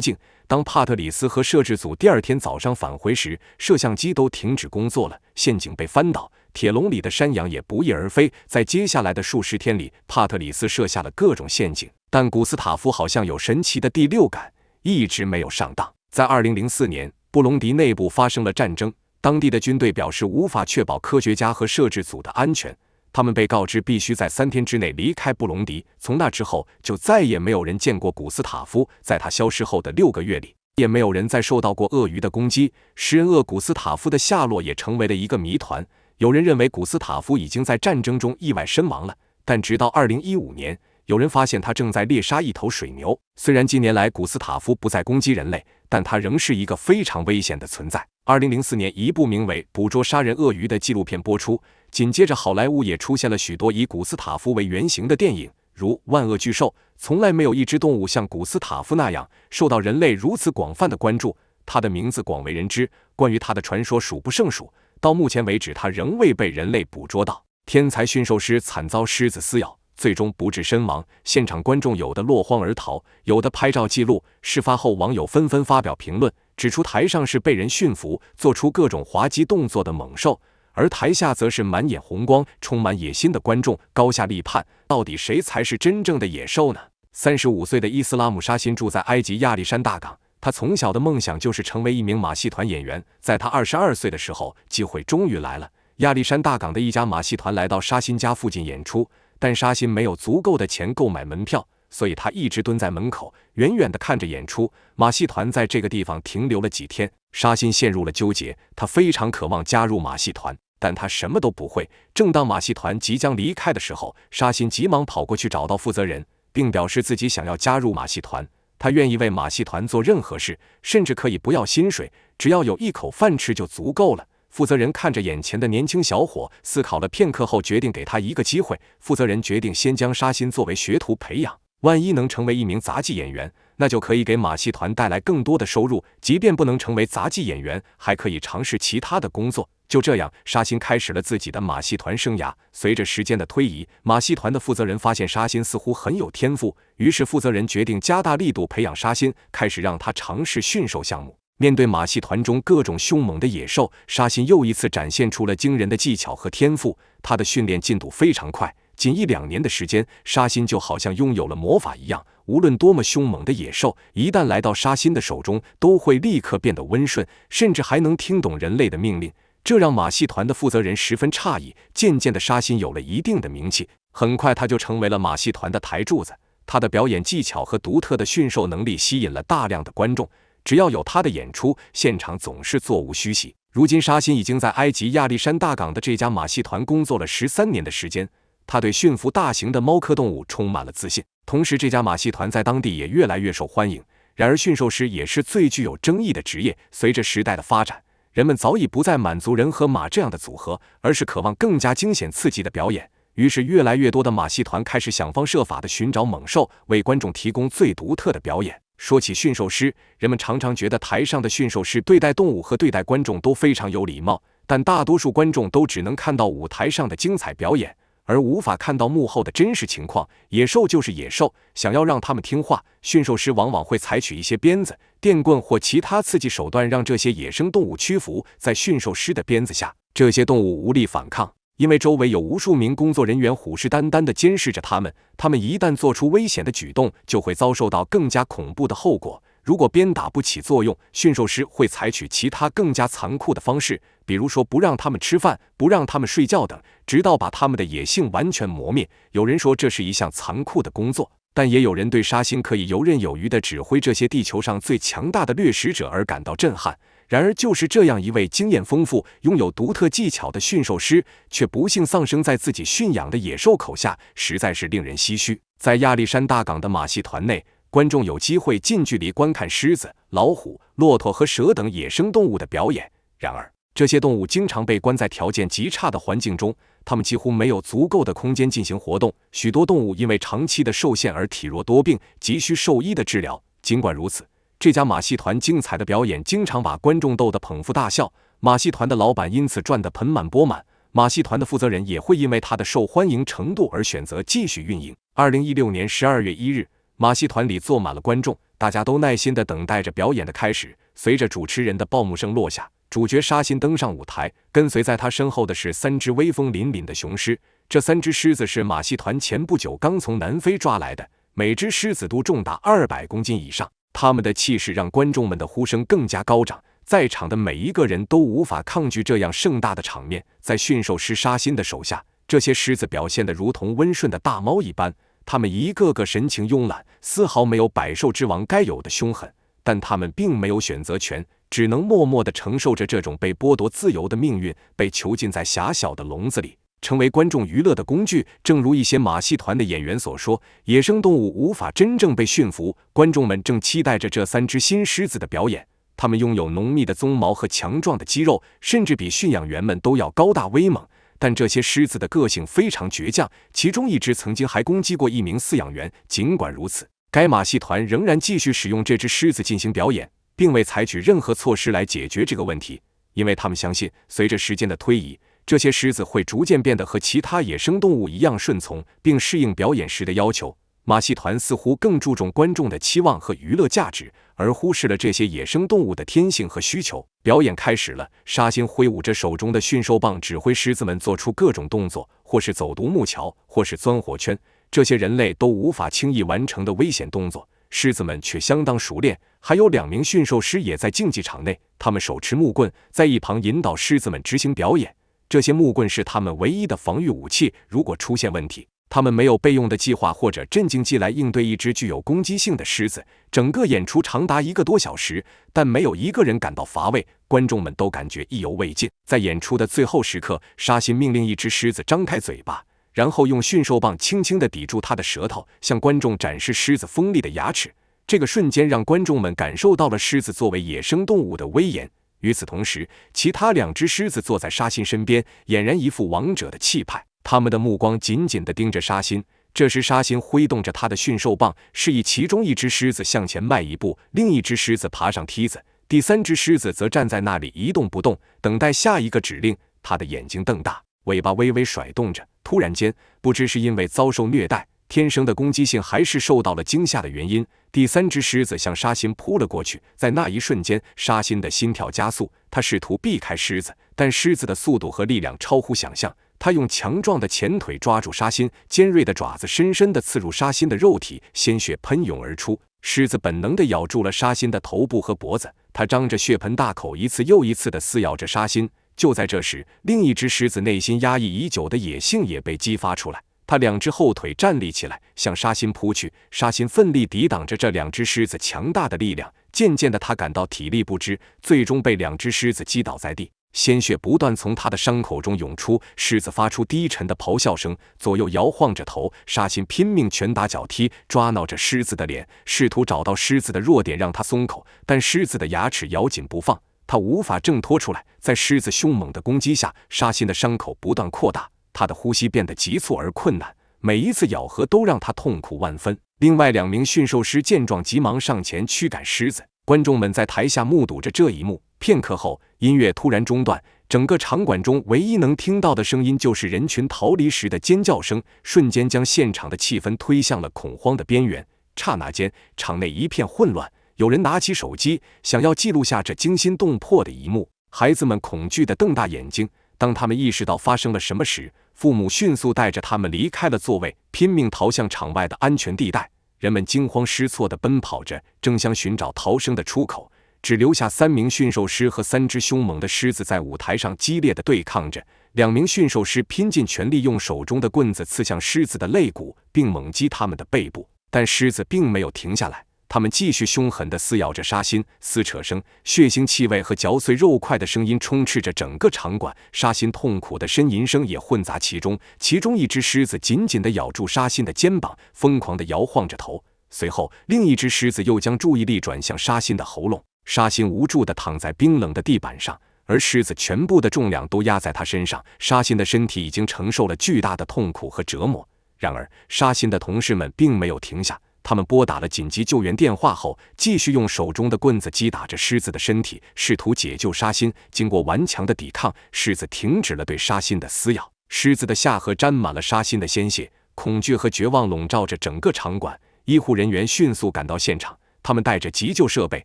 静。当帕特里斯和摄制组第二天早上返回时，摄像机都停止工作了，陷阱被翻倒，铁笼里的山羊也不翼而飞。在接下来的数十天里，帕特里斯设下了各种陷阱，但古斯塔夫好像有神奇的第六感，一直没有上当。在2004年，布隆迪内部发生了战争，当地的军队表示无法确保科学家和摄制组的安全，他们被告知必须在3天之内离开布隆迪。从那之后，就再也没有人见过古斯塔夫。在他消失后的6个月里，也没有人再受到过鳄鱼的攻击。食人鳄古斯塔夫的下落也成为了一个谜团。有人认为古斯塔夫已经在战争中意外身亡了，但直到2015年，有人发现他正在猎杀一头水牛。虽然近年来古斯塔夫不再攻击人类，但他仍是一个非常危险的存在。2004年，一部名为《捕捉杀人鳄鱼》的纪录片播出，紧接着好莱坞也出现了许多以古斯塔夫为原型的电影，如《万恶巨兽》。从来没有一只动物像古斯塔夫那样受到人类如此广泛的关注，他的名字广为人知，关于他的传说数不胜数。到目前为止，他仍未被人类捕捉到。天才驯兽师惨遭狮子撕咬，最终不治身亡。现场观众有的落荒而逃，有的拍照记录。事发后，网友纷纷发表评论，指出台上是被人驯服、做出各种滑稽动作的猛兽，而台下则是满眼红光、充满野心的观众，高下立判。到底谁才是真正的野兽呢？35岁的伊斯拉姆·沙辛住在埃及亚历山大港，他从小的梦想就是成为一名马戏团演员。在他22岁的时候，机会终于来了。亚历山大港的一家马戏团来到沙辛家附近演出，但沙辛没有足够的钱购买门票，所以他一直蹲在门口，远远地看着演出。马戏团在这个地方停留了几天，沙辛陷入了纠结。他非常渴望加入马戏团，但他什么都不会。正当马戏团即将离开的时候，沙辛急忙跑过去找到负责人，并表示自己想要加入马戏团。他愿意为马戏团做任何事，甚至可以不要薪水，只要有一口饭吃就足够了。负责人看着眼前的年轻小伙，思考了片刻后决定给他一个机会。负责人决定先将沙辛作为学徒培养，万一能成为一名杂技演员，那就可以给马戏团带来更多的收入。即便不能成为杂技演员，还可以尝试其他的工作。就这样，沙辛开始了自己的马戏团生涯。随着时间的推移，马戏团的负责人发现沙辛似乎很有天赋，于是负责人决定加大力度培养沙辛，开始让他尝试驯兽项目。面对马戏团中各种凶猛的野兽，沙辛又一次展现出了惊人的技巧和天赋。他的训练进度非常快，仅1-2年的时间，沙辛就好像拥有了魔法一样，无论多么凶猛的野兽，一旦来到沙辛的手中，都会立刻变得温顺，甚至还能听懂人类的命令。这让马戏团的负责人十分诧异。渐渐的，沙辛有了一定的名气，很快他就成为了马戏团的台柱子。他的表演技巧和独特的驯兽能力吸引了大量的观众，只要有他的演出，现场总是座无虚席。如今，沙辛已经在埃及亚历山大港的这家马戏团工作了13年的时间，他对驯服大型的猫科动物充满了自信。同时，这家马戏团在当地也越来越受欢迎。然而，驯兽师也是最具有争议的职业。随着时代的发展，人们早已不再满足人和马这样的组合，而是渴望更加惊险刺激的表演。于是，越来越多的马戏团开始想方设法地寻找猛兽，为观众提供最独特的表演。说起驯兽师，人们常常觉得台上的驯兽师对待动物和对待观众都非常有礼貌，但大多数观众都只能看到舞台上的精彩表演，而无法看到幕后的真实情况。野兽就是野兽，想要让他们听话，驯兽师往往会采取一些鞭子、电棍或其他刺激手段，让这些野生动物屈服。在驯兽师的鞭子下，这些动物无力反抗，因为周围有无数名工作人员虎视眈眈地监视着他们。他们一旦做出危险的举动，就会遭受到更加恐怖的后果。如果鞭打不起作用，驯兽师会采取其他更加残酷的方式，比如说不让他们吃饭、不让他们睡觉等，直到把他们的野性完全磨灭。有人说这是一项残酷的工作，但也有人对沙辛可以游刃有余地指挥这些地球上最强大的掠食者而感到震撼。然而，就是这样一位经验丰富、拥有独特技巧的驯兽师，却不幸丧生在自己驯养的野兽口下，实在是令人唏嘘。在亚历山大港的马戏团内，观众有机会近距离观看狮子、老虎、骆驼和蛇等野生动物的表演。然而，这些动物经常被关在条件极差的环境中，它们几乎没有足够的空间进行活动。许多动物因为长期的受限而体弱多病，急需兽医的治疗。尽管如此，这家马戏团精彩的表演经常把观众逗得捧腹大笑。马戏团的老板因此赚得盆满钵满，马戏团的负责人也会因为他的受欢迎程度而选择继续运营。2016年12月1日，马戏团里坐满了观众，大家都耐心地等待着表演的开始。随着主持人的报幕声落下，主角沙欣登上舞台，跟随在他身后的是3只威风凛凛的雄狮。这3只狮子是马戏团前不久刚从南非抓来的，每只狮子都重达200公斤以上，它们的气势让观众们的呼声更加高涨。在场的每一个人都无法抗拒这样盛大的场面。在驯兽师沙欣的手下，这些狮子表现得如同温顺的大猫一般，它们一个个神情慵懒，丝毫没有百兽之王该有的凶狠。但它们并没有选择权，只能默默地承受着这种被剥夺自由的命运，被囚禁在狭小的笼子里，成为观众娱乐的工具。正如一些马戏团的演员所说，野生动物无法真正被驯服，观众们正期待着这3只新狮子的表演。它们拥有浓密的鬃毛和强壮的肌肉，甚至比驯养员们都要高大威猛。但这些狮子的个性非常倔强，其中一只曾经还攻击过一名饲养员。尽管如此，该马戏团仍然继续使用这只狮子进行表演，并未采取任何措施来解决这个问题，因为他们相信，随着时间的推移，这些狮子会逐渐变得和其他野生动物一样顺从，并适应表演时的要求。马戏团似乎更注重观众的期望和娱乐价值，而忽视了这些野生动物的天性和需求。表演开始了，沙欣挥舞着手中的驯兽棒，指挥狮子们做出各种动作，或是走独木桥，或是钻火圈，这些人类都无法轻易完成的危险动作，狮子们却相当熟练。还有2名驯兽师也在竞技场内，他们手持木棍，在一旁引导狮子们执行表演。这些木棍是他们唯一的防御武器，如果出现问题，他们没有备用的计划或者镇静剂来应对一只具有攻击性的狮子。整个演出长达1个多小时，但没有一个人感到乏味，观众们都感觉意犹未尽。在演出的最后时刻，沙欣命令一只狮子张开嘴巴，然后用驯兽棒轻轻地抵住它的舌头，向观众展示狮子锋利的牙齿。这个瞬间让观众们感受到了狮子作为野生动物的威严。与此同时，其他2只狮子坐在沙欣身边，俨然一副王者的气派。他们的目光紧紧地盯着沙欣。这时沙欣挥动着他的驯兽棒，示意其中一只狮子向前迈一步，另一只狮子爬上梯子，第3只狮子则站在那里一动不动，等待下一个指令。他的眼睛瞪大，尾巴微微甩动着。突然间，不知是因为遭受虐待、天生的攻击性，还是受到了惊吓的原因，第3只狮子向沙欣扑了过去。在那一瞬间，沙欣的心跳加速，他试图避开狮子，但狮子的速度和力量超乎想象。他用强壮的前腿抓住沙欣，尖锐的爪子深深地刺入沙欣的肉体，鲜血喷涌而出。狮子本能地咬住了沙欣的头部和脖子，它张着血盆大口，一次又一次地撕咬着沙欣。就在这时，另一只狮子内心压抑已久的野性也被激发出来，它2只后腿站立起来，向沙欣扑去。沙欣奋力抵挡着这2只狮子强大的力量，渐渐的他感到体力不支，最终被2只狮子击倒在地。鲜血不断从他的伤口中涌出，狮子发出低沉的咆哮声，左右摇晃着头。沙欣拼命拳打脚踢，抓挠着狮子的脸，试图找到狮子的弱点让它松口，但狮子的牙齿咬紧不放，它无法挣脱出来。在狮子凶猛的攻击下，沙欣的伤口不断扩大，他的呼吸变得急促而困难，每一次咬合都让他痛苦万分。另外2名驯兽师见状，急忙上前驱赶狮子。观众们在台下目睹着这一幕。片刻后，音乐突然中断，整个场馆中唯一能听到的声音就是人群逃离时的尖叫声，瞬间将现场的气氛推向了恐慌的边缘。刹那间，场内一片混乱，有人拿起手机，想要记录下这惊心动魄的一幕。孩子们恐惧地瞪大眼睛，当他们意识到发生了什么时，父母迅速带着他们离开了座位，拼命逃向场外的安全地带。人们惊慌失措地奔跑着，争相寻找逃生的出口。只留下3名驯兽师和3只凶猛的狮子在舞台上激烈地对抗着。2名驯兽师拼尽全力用手中的棍子刺向狮子的肋骨，并猛击它们的背部，但狮子并没有停下来，它们继续凶狠地撕咬着沙欣。撕扯声、血腥气味和嚼碎肉块的声音充斥着整个场馆，沙欣痛苦的呻吟声也混杂其中。其中一只狮子紧紧地咬住沙欣的肩膀，疯狂地摇晃着头。随后，另一只狮子又将注意力转向沙欣的喉咙。沙欣无助地躺在冰冷的地板上，而狮子全部的重量都压在他身上。沙欣的身体已经承受了巨大的痛苦和折磨。然而，沙欣的同事们并没有停下，他们拨打了紧急救援电话后，继续用手中的棍子击打着狮子的身体，试图解救沙欣。经过顽强的抵抗，狮子停止了对沙欣的撕咬。狮子的下颌沾满了沙欣的鲜血，恐惧和绝望笼罩着整个场馆。医护人员迅速赶到现场，他们带着急救设备，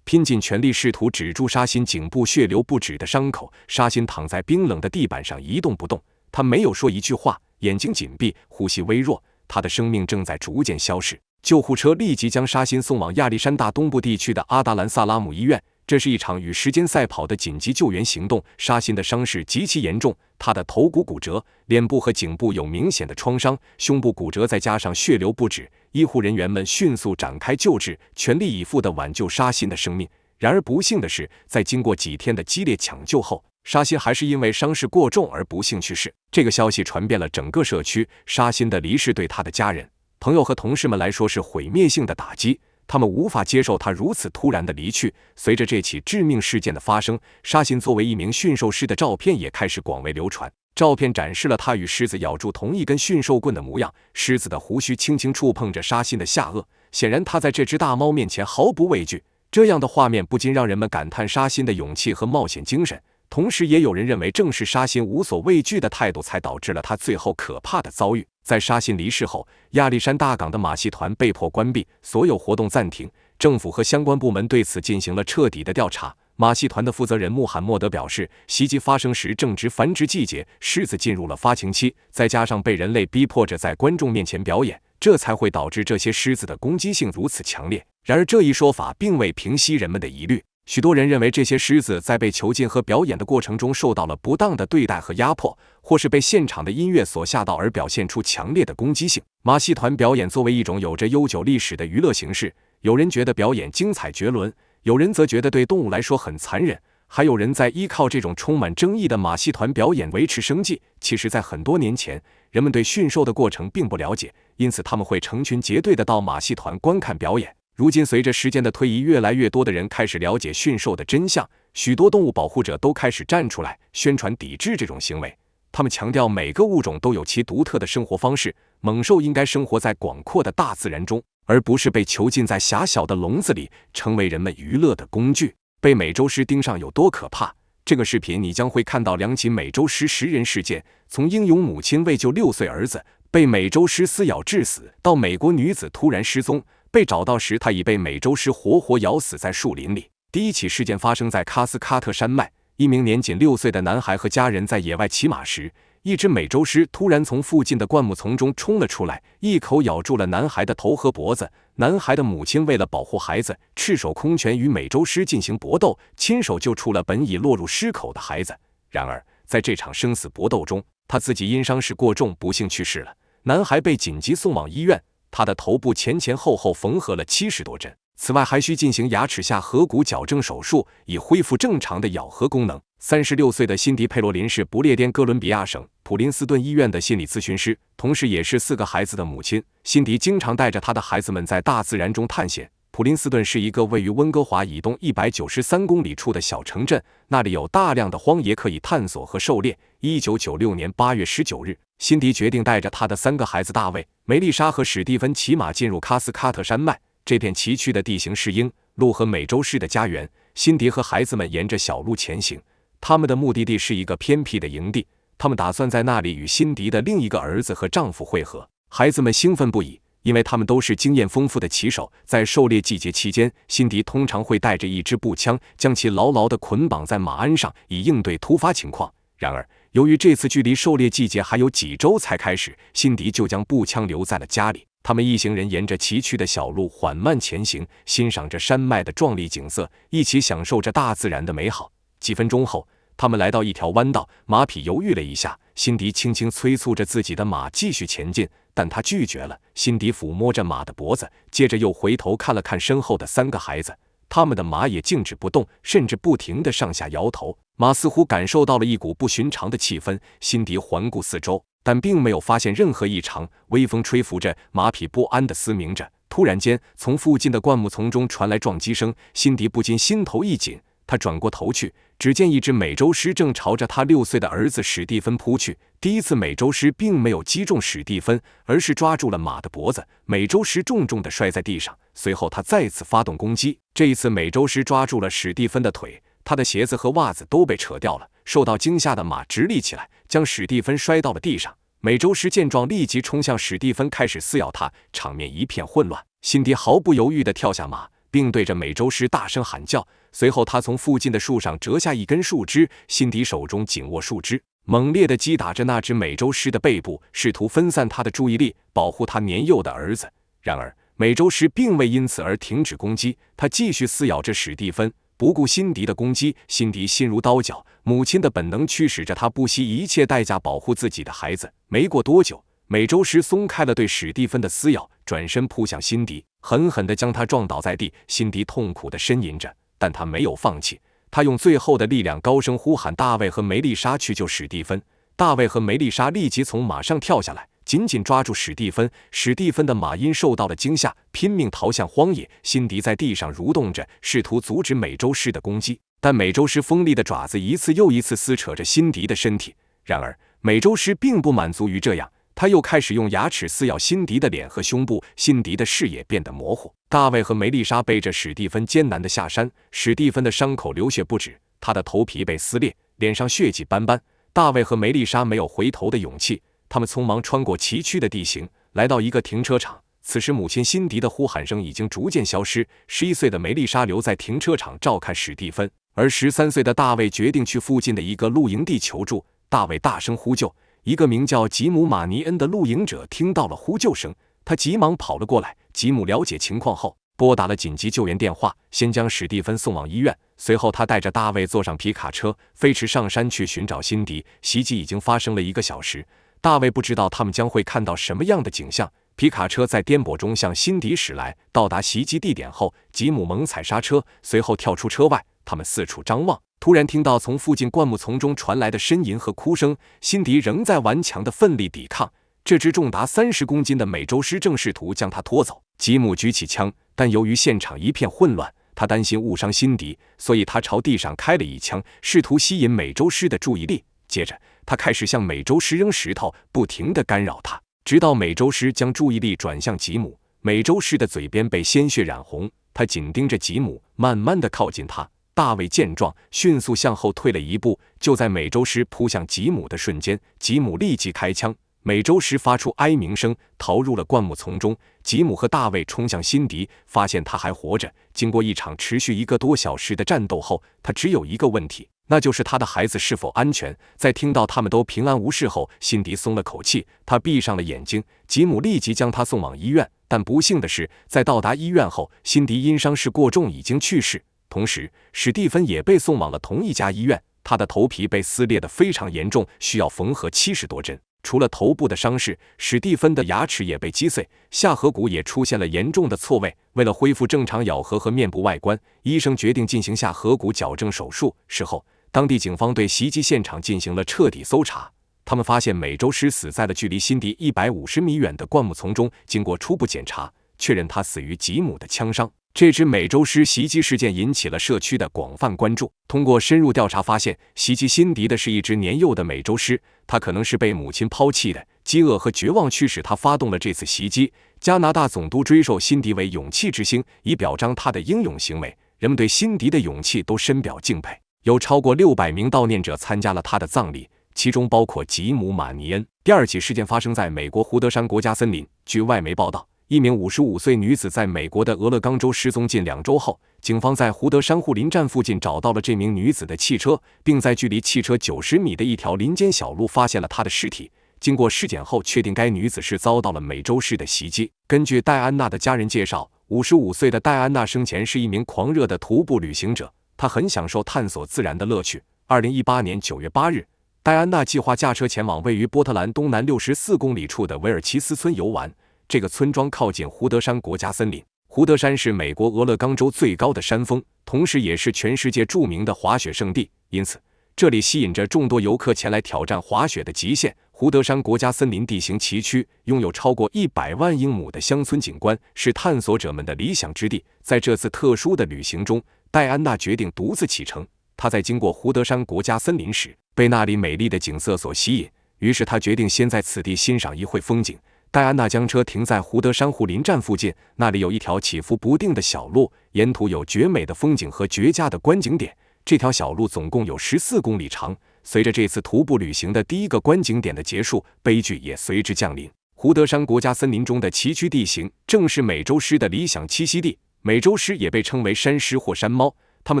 拼尽全力试图止住沙欣颈部血流不止的伤口。沙欣躺在冰冷的地板上一动不动，他没有说一句话，眼睛紧闭，呼吸微弱，他的生命正在逐渐消逝。救护车立即将沙欣送往亚历山大东部地区的阿达兰萨拉姆医院。这是一场与时间赛跑的紧急救援行动。沙欣的伤势极其严重，他的头骨骨折，脸部和颈部有明显的创伤，胸部骨折再加上血流不止。医护人员们迅速展开救治，全力以赴地挽救沙欣的生命。然而不幸的是，在经过几天的激烈抢救后，沙欣还是因为伤势过重而不幸去世。这个消息传遍了整个社区，沙欣的离世对他的家人、朋友和同事们来说是毁灭性的打击。他们无法接受他如此突然的离去。随着这起致命事件的发生，沙欣作为一名驯兽师的照片也开始广为流传。照片展示了他与狮子咬住同一根驯兽棍的模样，狮子的胡须轻轻触碰着沙欣的下颚，显然他在这只大猫面前毫不畏惧。这样的画面不禁让人们感叹沙欣的勇气和冒险精神，同时也有人认为正是沙欣无所畏惧的态度才导致了他最后可怕的遭遇。在沙欣离世后，亚历山大港的马戏团被迫关闭，所有活动暂停。政府和相关部门对此进行了彻底的调查。马戏团的负责人穆罕默德表示，袭击发生时正值繁殖季节，狮子进入了发情期，再加上被人类逼迫着在观众面前表演，这才会导致这些狮子的攻击性如此强烈。然而这一说法并未平息人们的疑虑，许多人认为这些狮子在被囚禁和表演的过程中受到了不当的对待和压迫，或是被现场的音乐所吓到而表现出强烈的攻击性。马戏团表演作为一种有着悠久历史的娱乐形式，有人觉得表演精彩绝伦，有人则觉得对动物来说很残忍，还有人在依靠这种充满争议的马戏团表演维持生计。其实在很多年前，人们对驯兽的过程并不了解，因此他们会成群结队地到马戏团观看表演。如今随着时间的推移，越来越多的人开始了解驯兽的真相，许多动物保护者都开始站出来宣传抵制这种行为。他们强调每个物种都有其独特的生活方式，猛兽应该生活在广阔的大自然中，而不是被囚禁在狭小的笼子里，成为人们娱乐的工具。被美洲狮盯上有多可怕？这个视频你将会看到两起美洲狮食人事件，从英勇母亲为救6岁儿子被美洲狮撕咬致死，到美国女子突然失踪，被找到时她已被美洲狮活活咬死在树林里。第一起事件发生在喀斯喀特山脉，一名年仅6岁的男孩和家人在野外骑马时，一只美洲狮突然从附近的灌木丛中冲了出来，一口咬住了男孩的头和脖子。男孩的母亲为了保护孩子，赤手空拳与美洲狮进行搏斗，亲手救出了本已落入狮口的孩子。然而在这场生死搏斗中，他自己因伤势过重不幸去世了。男孩被紧急送往医院，他的头部前前后后缝合了70多针，此外还需进行牙齿下颌骨矫正手术，以恢复正常的咬合功能。36岁的辛迪·佩罗林是不列颠哥伦比亚省普林斯顿医院的心理咨询师，同时也是4个孩子的母亲。辛迪经常带着他的孩子们在大自然中探险。普林斯顿是一个位于温哥华以东193公里处的小城镇，那里有大量的荒野可以探索和狩猎。1996年8月19日，辛迪决定带着他的3个孩子大卫、梅丽莎和史蒂芬骑马进入喀斯喀特山脉。这片崎岖的地形是鹰、鹿和美洲狮的家园。辛迪和孩子们沿着小路前行，他们的目的地是一个偏僻的营地，他们打算在那里与辛迪的另一个儿子和丈夫会合。孩子们兴奋不已，因为他们都是经验丰富的骑手。在狩猎季节期间，辛迪通常会带着一支步枪，将其牢牢地捆绑在马鞍上，以应对突发情况。然而由于这次距离狩猎季节还有几周才开始，辛迪就将步枪留在了家里。他们一行人沿着崎岖的小路缓慢前行，欣赏着山脉的壮丽景色，一起享受着大自然的美好。几分钟后，他们来到一条弯道，马匹犹豫了一下，辛迪轻轻催促着自己的马继续前进，但他拒绝了。辛迪抚摸着马的脖子，接着又回头看了看身后的3个孩子，他们的马也静止不动，甚至不停地上下摇头。马似乎感受到了一股不寻常的气氛，辛迪环顾四周，但并没有发现任何异常。微风吹拂着，马匹不安地嘶鸣着。突然间，从附近的灌木丛中传来撞击声，辛迪不禁心头一紧，他转过头去，只见一只美洲狮正朝着他6岁的儿子史蒂芬扑去。第一次美洲狮并没有击中史蒂芬，而是抓住了马的脖子，美洲狮重重地摔在地上。随后他再次发动攻击，这一次美洲狮抓住了史蒂芬的腿，他的鞋子和袜子都被扯掉了。受到惊吓的马直立起来，将史蒂芬摔到了地上。美洲狮见状立即冲向史蒂芬，开始撕咬他，场面一片混乱。辛迪毫不犹豫地跳下马，并对着美洲狮大声喊叫。随后他从附近的树上折下一根树枝，辛迪手中紧握树枝，猛烈地击打着那只美洲狮的背部，试图分散他的注意力，保护他年幼的儿子。然而美洲狮并未因此而停止攻击，他继续撕咬着史蒂芬，不顾辛迪的攻击。辛迪心如刀绞，母亲的本能驱使着他不惜一切代价保护自己的孩子。没过多久，美洲狮松开了对史蒂芬的撕咬，转身扑向辛迪，狠狠地将他撞倒在地。辛迪痛苦地呻吟着，但他没有放弃，他用最后的力量高声呼喊大卫和梅丽莎去救史蒂芬。大卫和梅丽莎立即从马上跳下来，紧紧抓住史蒂芬。史蒂芬的马因受到了惊吓，拼命逃向荒野。辛迪在地上蠕动着，试图阻止美洲狮的攻击，但美洲狮锋利的爪子一次又一次撕扯着辛迪的身体。然而美洲狮并不满足于这样，他又开始用牙齿撕咬辛迪的脸和胸部，辛迪的视野变得模糊。大卫和梅丽莎背着史蒂芬艰难地下山，史蒂芬的伤口流血不止，他的头皮被撕裂，脸上血迹斑斑。大卫和梅丽莎没有回头的勇气，他们匆忙穿过崎岖的地形，来到一个停车场。此时母亲辛迪的呼喊声已经逐渐消失，11岁的梅丽莎留在停车场照看史蒂芬，而13岁的大卫决定去附近的一个露营地求助。大卫大声呼救，一个名叫吉姆·马尼恩的露营者听到了呼救声，他急忙跑了过来。吉姆了解情况后，拨打了紧急救援电话，先将史蒂芬送往医院。随后他带着大卫坐上皮卡车，飞驰上山去寻找辛迪。袭击已经发生了1个小时，大卫不知道他们将会看到什么样的景象。皮卡车在颠簸中向辛迪驶来，到达袭击地点后，吉姆猛踩刹车，随后跳出车外。他们四处张望，突然听到从附近灌木丛中传来的呻吟和哭声。辛迪仍在顽强地奋力抵抗，这只重达30公斤的美洲狮正试图将他拖走。吉姆举起枪，但由于现场一片混乱，他担心误伤辛迪，所以他朝地上开了一枪，试图吸引美洲狮的注意力。接着他开始向美洲狮扔石头，不停地干扰他，直到美洲狮将注意力转向吉姆。美洲狮的嘴边被鲜血染红，他紧盯着吉姆，慢慢地靠近他。大卫见状，迅速向后退了一步。就在美洲狮扑向吉姆的瞬间，吉姆立即开枪。美洲狮发出哀鸣声，逃入了灌木丛中。吉姆和大卫冲向辛迪，发现他还活着。经过一场持续1个多小时的战斗后，他只有一个问题，那就是他的孩子是否安全。在听到他们都平安无事后，辛迪松了口气，他闭上了眼睛。吉姆立即将他送往医院，但不幸的是，在到达医院后，辛迪因伤势过重已经去世。同时，史蒂芬也被送往了同一家医院，他的头皮被撕裂得非常严重，需要缝合70多针。除了头部的伤势，史蒂芬的牙齿也被击碎，下颌骨也出现了严重的错位。为了恢复正常咬合和面部外观，医生决定进行下颌骨矫正手术。事后，当地警方对袭击现场进行了彻底搜查，他们发现美洲狮死在了距离辛迪150米远的灌木丛中。经过初步检查，确认他死于吉姆的枪伤。这只美洲狮袭击事件引起了社区的广泛关注。通过深入调查发现，袭击辛迪的是一只年幼的美洲狮，它可能是被母亲抛弃的。饥饿和绝望驱使他发动了这次袭击。加拿大总督追授辛迪为勇气之星，以表彰他的英勇行为。人们对辛迪的勇气都深表敬佩。有超过600名悼念者参加了他的葬礼，其中包括吉姆·马尼恩。第二起事件发生在美国胡德山国家森林。据外媒报道，一名55岁女子在美国的俄勒冈州失踪近2周后，警方在胡德山护林站附近找到了这名女子的汽车，并在距离汽车90米的一条林间小路发现了她的尸体。经过尸检后，确定该女子是遭到了美洲狮的袭击。根据戴安娜的家人介绍，55岁的戴安娜生前是一名狂热的徒步旅行者，她很享受探索自然的乐趣。2018年9月8日，戴安娜计划驾车前往位于波特兰东南64公里处的维尔奇斯村游玩。这个村庄靠近胡德山国家森林。胡德山是美国俄勒冈州最高的山峰，同时也是全世界著名的滑雪胜地，因此这里吸引着众多游客前来挑战滑雪的极限。胡德山国家森林地形崎岖，拥有超过100万英亩的乡村景观，是探索者们的理想之地。在这次特殊的旅行中，戴安娜决定独自启程。她在经过胡德山国家森林时，被那里美丽的景色所吸引，于是她决定先在此地欣赏一会风景。戴安娜将车停在胡德山护林站附近，那里有一条起伏不定的小路，沿途有绝美的风景和绝佳的观景点。这条小路总共有14公里长。随着这次徒步旅行的第一个观景点的结束，悲剧也随之降临。胡德山国家森林中的崎岖地形正是美洲狮的理想栖息地。美洲狮也被称为山狮或山猫，它们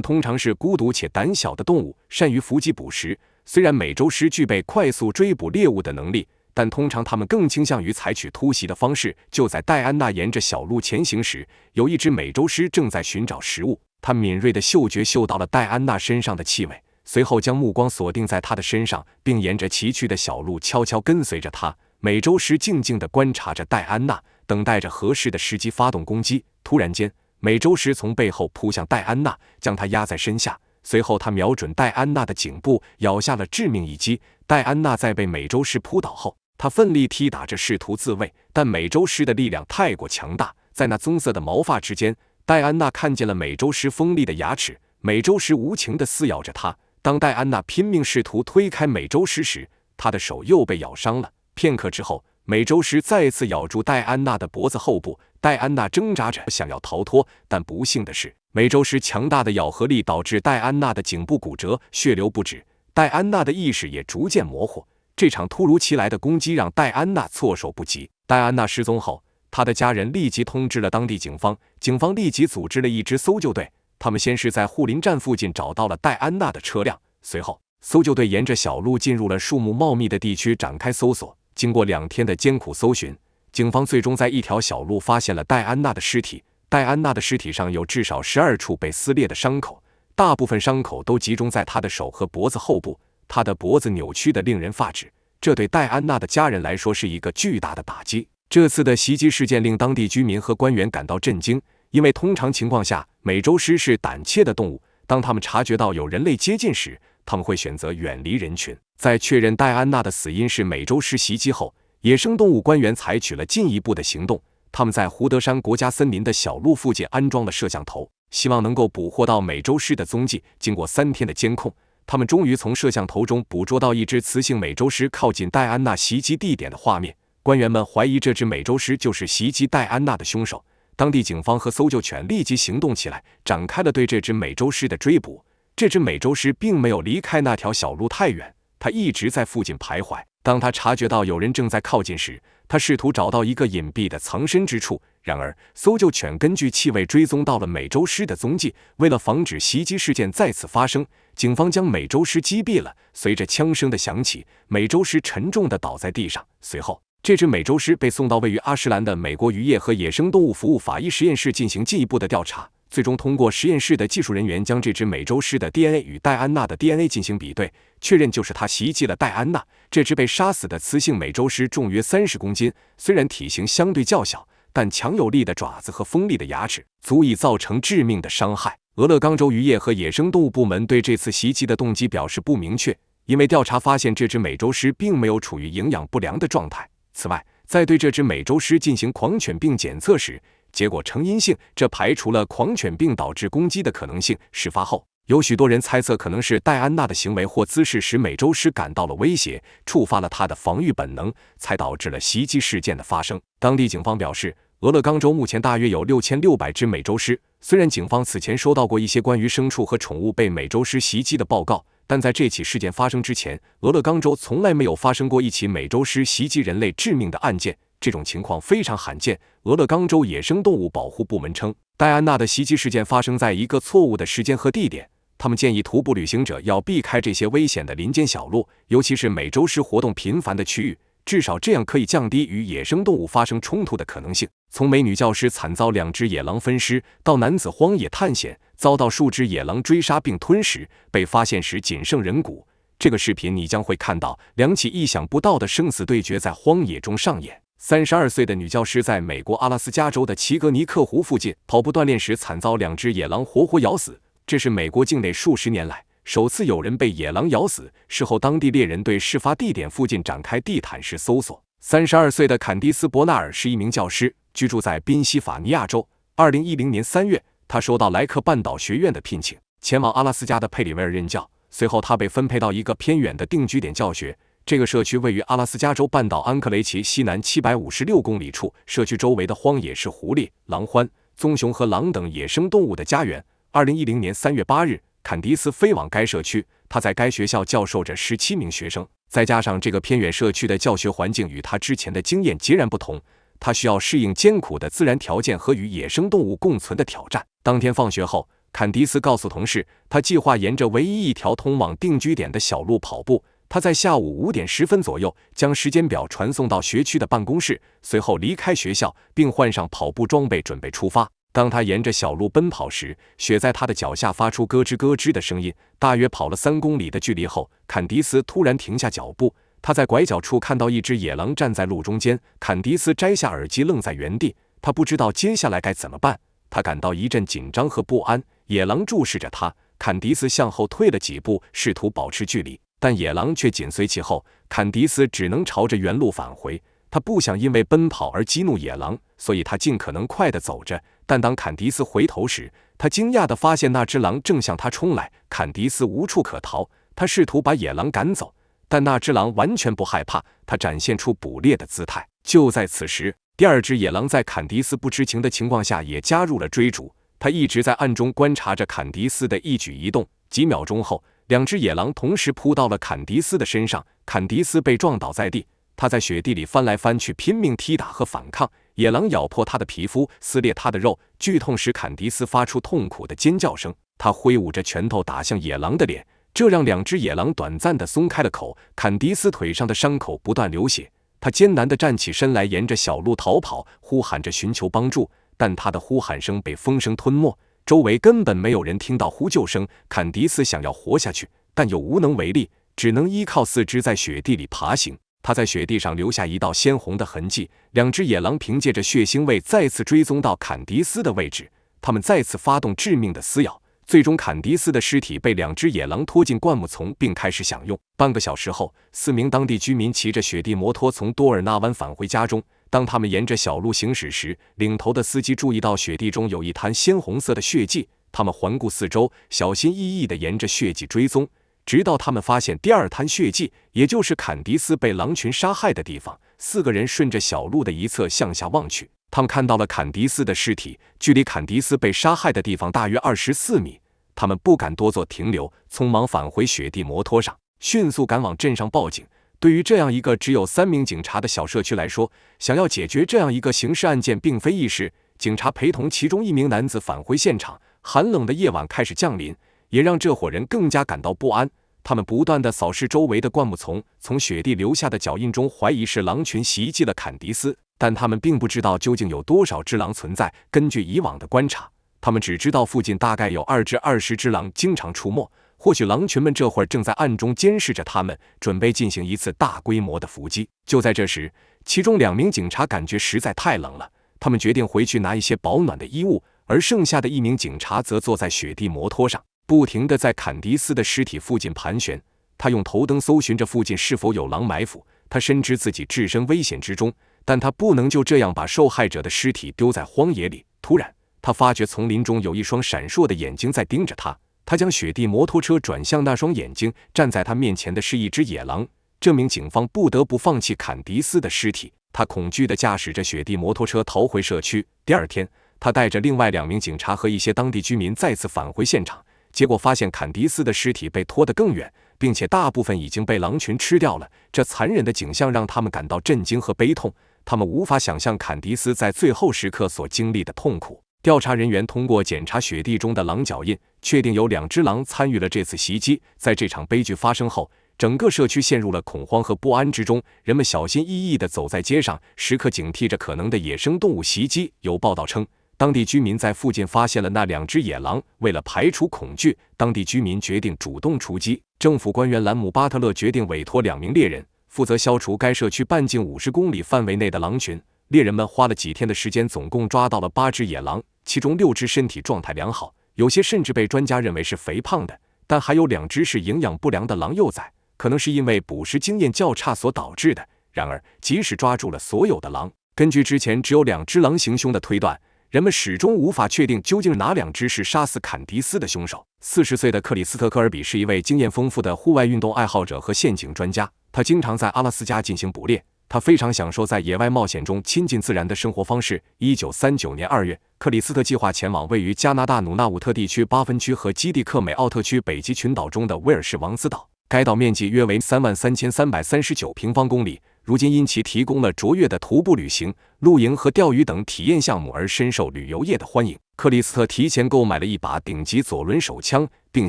通常是孤独且胆小的动物，善于伏击捕食。虽然美洲狮具备快速追捕猎物的能力，但通常它们更倾向于采取突袭的方式。就在戴安娜沿着小路前行时，有一只美洲狮正在寻找食物。它敏锐的嗅觉嗅到了戴安娜身上的气味，随后将目光锁定在她的身上，并沿着崎岖的小路悄悄跟随着她。美洲狮静静地观察着戴安娜，等待着合适的时机发动攻击。突然间，美洲狮从背后扑向戴安娜，将她压在身下。随后，他瞄准戴安娜的颈部，咬下了致命一击。戴安娜在被美洲狮扑倒后，她奋力踢打着，试图自卫，但美洲狮的力量太过强大，在那棕色的毛发之间，戴安娜看见了美洲狮锋利的牙齿。美洲狮无情地撕咬着她。当戴安娜拼命试图推开美洲狮时，她的手又被咬伤了。片刻之后，美洲狮再次咬住戴安娜的脖子后部。戴安娜挣扎着想要逃脱，但不幸的是，美洲狮强大的咬合力导致戴安娜的颈部骨折，血流不止。戴安娜的意识也逐渐模糊。这场突如其来的攻击让戴安娜措手不及。戴安娜失踪后，她的家人立即通知了当地警方，警方立即组织了一支搜救队。他们先是在护林站附近找到了戴安娜的车辆，随后搜救队沿着小路进入了树木茂密的地区展开搜索。经过2天的艰苦搜寻，警方最终在一条小路发现了戴安娜的尸体。戴安娜的尸体上有至少12处被撕裂的伤口，大部分伤口都集中在她的手和脖子后部。她的脖子扭曲得令人发指，这对戴安娜的家人来说是一个巨大的打击。这次的袭击事件令当地居民和官员感到震惊，因为通常情况下，美洲狮是胆怯的动物，当他们察觉到有人类接近时，他们会选择远离人群。在确认戴安娜的死因是美洲狮袭击后，野生动物官员采取了进一步的行动。他们在胡德山国家森林的小路附近安装了摄像头，希望能够捕获到美洲狮的踪迹。经过3天的监控，他们终于从摄像头中捕捉到一只雌性美洲狮靠近戴安娜袭击地点的画面。官员们怀疑这只美洲狮就是袭击戴安娜的凶手。当地警方和搜救犬立即行动起来，展开了对这只美洲狮的追捕。这只美洲狮并没有离开那条小路太远，它一直在附近徘徊。当他察觉到有人正在靠近时，他试图找到一个隐蔽的藏身之处。然而，搜救犬根据气味追踪到了美洲狮的踪迹。为了防止袭击事件再次发生，警方将美洲狮击毙了。随着枪声的响起，美洲狮沉重地倒在地上。随后，这只美洲狮被送到位于阿什兰的美国渔业和野生动物服务法医实验室进行进一步的调查。最终通过实验室的技术人员将这只美洲狮的 DNA 与戴安娜的 DNA 进行比对，确认就是它袭击了戴安娜。这只被杀死的雌性美洲狮重约30公斤，虽然体型相对较小，但强有力的爪子和锋利的牙齿足以造成致命的伤害。俄勒冈州渔业和野生动物部门对这次袭击的动机表示不明确，因为调查发现这只美洲狮并没有处于营养不良的状态。此外，在对这只美洲狮进行狂犬病检测时，结果呈阴性，这排除了狂犬病导致攻击的可能性。事发后，有许多人猜测可能是戴安娜的行为或姿势使美洲狮感到了威胁，触发了它的防御本能，才导致了袭击事件的发生。当地警方表示，俄勒冈州目前大约有6600只美洲狮。虽然警方此前收到过一些关于牲畜和宠物被美洲狮袭击的报告，但在这起事件发生之前，俄勒冈州从来没有发生过一起美洲狮袭击人类致命的案件。这种情况非常罕见。俄勒冈州野生动物保护部门称，戴安娜的袭击事件发生在一个错误的时间和地点。他们建议徒步旅行者要避开这些危险的林间小路，尤其是美洲狮活动频繁的区域，至少这样可以降低与野生动物发生冲突的可能性。从美女教师惨遭2只野狼分尸，到男子荒野探险遭到数只野狼追杀并吞食，被发现时仅剩人骨。这个视频你将会看到2起意想不到的生死对决在荒野中上演。32岁的女教师在美国阿拉斯加州的齐格尼克湖附近跑步锻炼时惨遭2只野狼活活咬死，这是美国境内数十年来首次有人被野狼咬死。事后，当地猎人对事发地点附近展开地毯式搜索。32岁的坎迪斯·伯纳尔是一名教师，居住在宾夕法尼亚州。2010年3月，他收到莱克半岛学院的聘请，前往阿拉斯加的佩里维尔任教。随后，他被分配到一个偏远的定居点教学。这个社区位于阿拉斯加州半岛安克雷奇西南756公里处，社区周围的荒野是狐狸、狼獾、棕熊和狼等野生动物的家园。2010年3月8日，坎迪斯飞往该社区，他在该学校教授着17名学生。再加上这个偏远社区的教学环境与他之前的经验截然不同，他需要适应艰苦的自然条件和与野生动物共存的挑战。当天放学后，坎迪斯告诉同事，他计划沿着唯一一条通往定居点的小路跑步。他在下午5点10分左右将时间表传送到学区的办公室，随后离开学校，并换上跑步装备准备出发。当他沿着小路奔跑时，雪在他的脚下发出咯吱咯吱的声音。大约跑了3公里的距离后，坎迪斯突然停下脚步。他在拐角处看到一只野狼站在路中间，坎迪斯摘下耳机愣在原地，他不知道接下来该怎么办。他感到一阵紧张和不安。野狼注视着他，坎迪斯向后退了几步，试图保持距离，但野狼却紧随其后。坎迪斯只能朝着原路返回。他不想因为奔跑而激怒野狼，所以他尽可能快地走着。但当坎迪斯回头时，他惊讶地发现那只狼正向他冲来。坎迪斯无处可逃，他试图把野狼赶走，但那只狼完全不害怕，它展现出捕猎的姿态。就在此时，第二只野狼在坎迪斯不知情的情况下也加入了追逐。他一直在暗中观察着坎迪斯的一举一动。几秒钟后，2只野狼同时扑到了坎迪斯的身上，坎迪斯被撞倒在地。他在雪地里翻来翻去，拼命踢打和反抗。野狼咬破他的皮肤，撕裂他的肉，剧痛使坎迪斯发出痛苦的尖叫声。他挥舞着拳头打向野狼的脸，这让2只野狼短暂地松开了口。坎迪斯腿上的伤口不断流血，他艰难地站起身来，沿着小路逃跑，呼喊着寻求帮助。但他的呼喊声被风声吞没，周围根本没有人听到呼救声。坎迪斯想要活下去，但又无能为力，只能依靠4肢在雪地里爬行。他在雪地上留下一道鲜红的痕迹。2只野狼凭借着血腥味再次追踪到坎迪斯的位置，他们再次发动致命的撕咬。最终，坎迪斯的尸体被2只野狼拖进灌木丛，并开始享用。半个小时后，4名当地居民骑着雪地摩托从多尔纳湾返回家中。当他们沿着小路行驶时，领头的司机注意到雪地中有一滩鲜红色的血迹。他们环顾四周，小心翼翼地沿着血迹追踪，直到他们发现第2滩血迹，也就是坎迪斯被狼群杀害的地方。4个人顺着小路的一侧向下望去，他们看到了坎迪斯的尸体，距离坎迪斯被杀害的地方大约24米。他们不敢多做停留，匆忙返回雪地摩托上，迅速赶往镇上报警。对于这样一个只有3名警察的小社区来说，想要解决这样一个刑事案件并非易事。警察陪同其中1名男子返回现场。寒冷的夜晚开始降临，也让这伙人更加感到不安。他们不断地扫视周围的灌木丛，从雪地留下的脚印中怀疑是狼群袭击了坎迪斯，但他们并不知道究竟有多少只狼存在。根据以往的观察，他们只知道附近大概有2至20只狼经常出没。或许狼群们这会儿正在暗中监视着他们，准备进行一次大规模的伏击。就在这时，其中2名警察感觉实在太冷了，他们决定回去拿一些保暖的衣物，而剩下的1名警察则坐在雪地摩托上，不停地在坎迪斯的尸体附近盘旋。他用头灯搜寻着附近是否有狼埋伏，他深知自己置身危险之中，但他不能就这样把受害者的尸体丢在荒野里。突然，他发觉丛林中有一双闪烁的眼睛在盯着他。他将雪地摩托车转向那双眼睛，站在他面前的是一只野狼。这名警方不得不放弃坎迪斯的尸体，他恐惧地驾驶着雪地摩托车逃回社区。第2天，他带着另外2名警察和一些当地居民再次返回现场，结果发现坎迪斯的尸体被拖得更远，并且大部分已经被狼群吃掉了。这残忍的景象让他们感到震惊和悲痛，他们无法想象坎迪斯在最后时刻所经历的痛苦。调查人员通过检查雪地中的狼脚印，确定有2只狼参与了这次袭击。在这场悲剧发生后，整个社区陷入了恐慌和不安之中，人们小心翼翼地走在街上，时刻警惕着可能的野生动物袭击。有报道称，当地居民在附近发现了那2只野狼。为了排除恐惧，当地居民决定主动出击。政府官员兰姆·巴特勒决定委托2名猎人，负责消除该社区半径50公里范围内的狼群。猎人们花了几天的时间，总共抓到了8只野狼，其中6只身体状态良好，有些甚至被专家认为是肥胖的，但还有2只是营养不良的狼幼崽，可能是因为捕食经验较差所导致的。然而，即使抓住了所有的狼，根据之前只有2只狼行凶的推断，人们始终无法确定究竟哪两只是杀死坎迪斯的凶手。40岁的克里斯特·科尔比是一位经验丰富的户外运动爱好者和陷阱专家，他经常在阿拉斯加进行捕猎。他非常享受在野外冒险中亲近自然的生活方式。1939年2月，克里斯特计划前往位于加拿大努纳武特地区巴芬区和基蒂克美奥特区北极群岛中的威尔士王子岛。该岛面积约为33339平方公里，如今因其提供了卓越的徒步旅行、露营和钓鱼等体验项目而深受旅游业的欢迎。克里斯特提前购买了一把顶级左轮手枪，并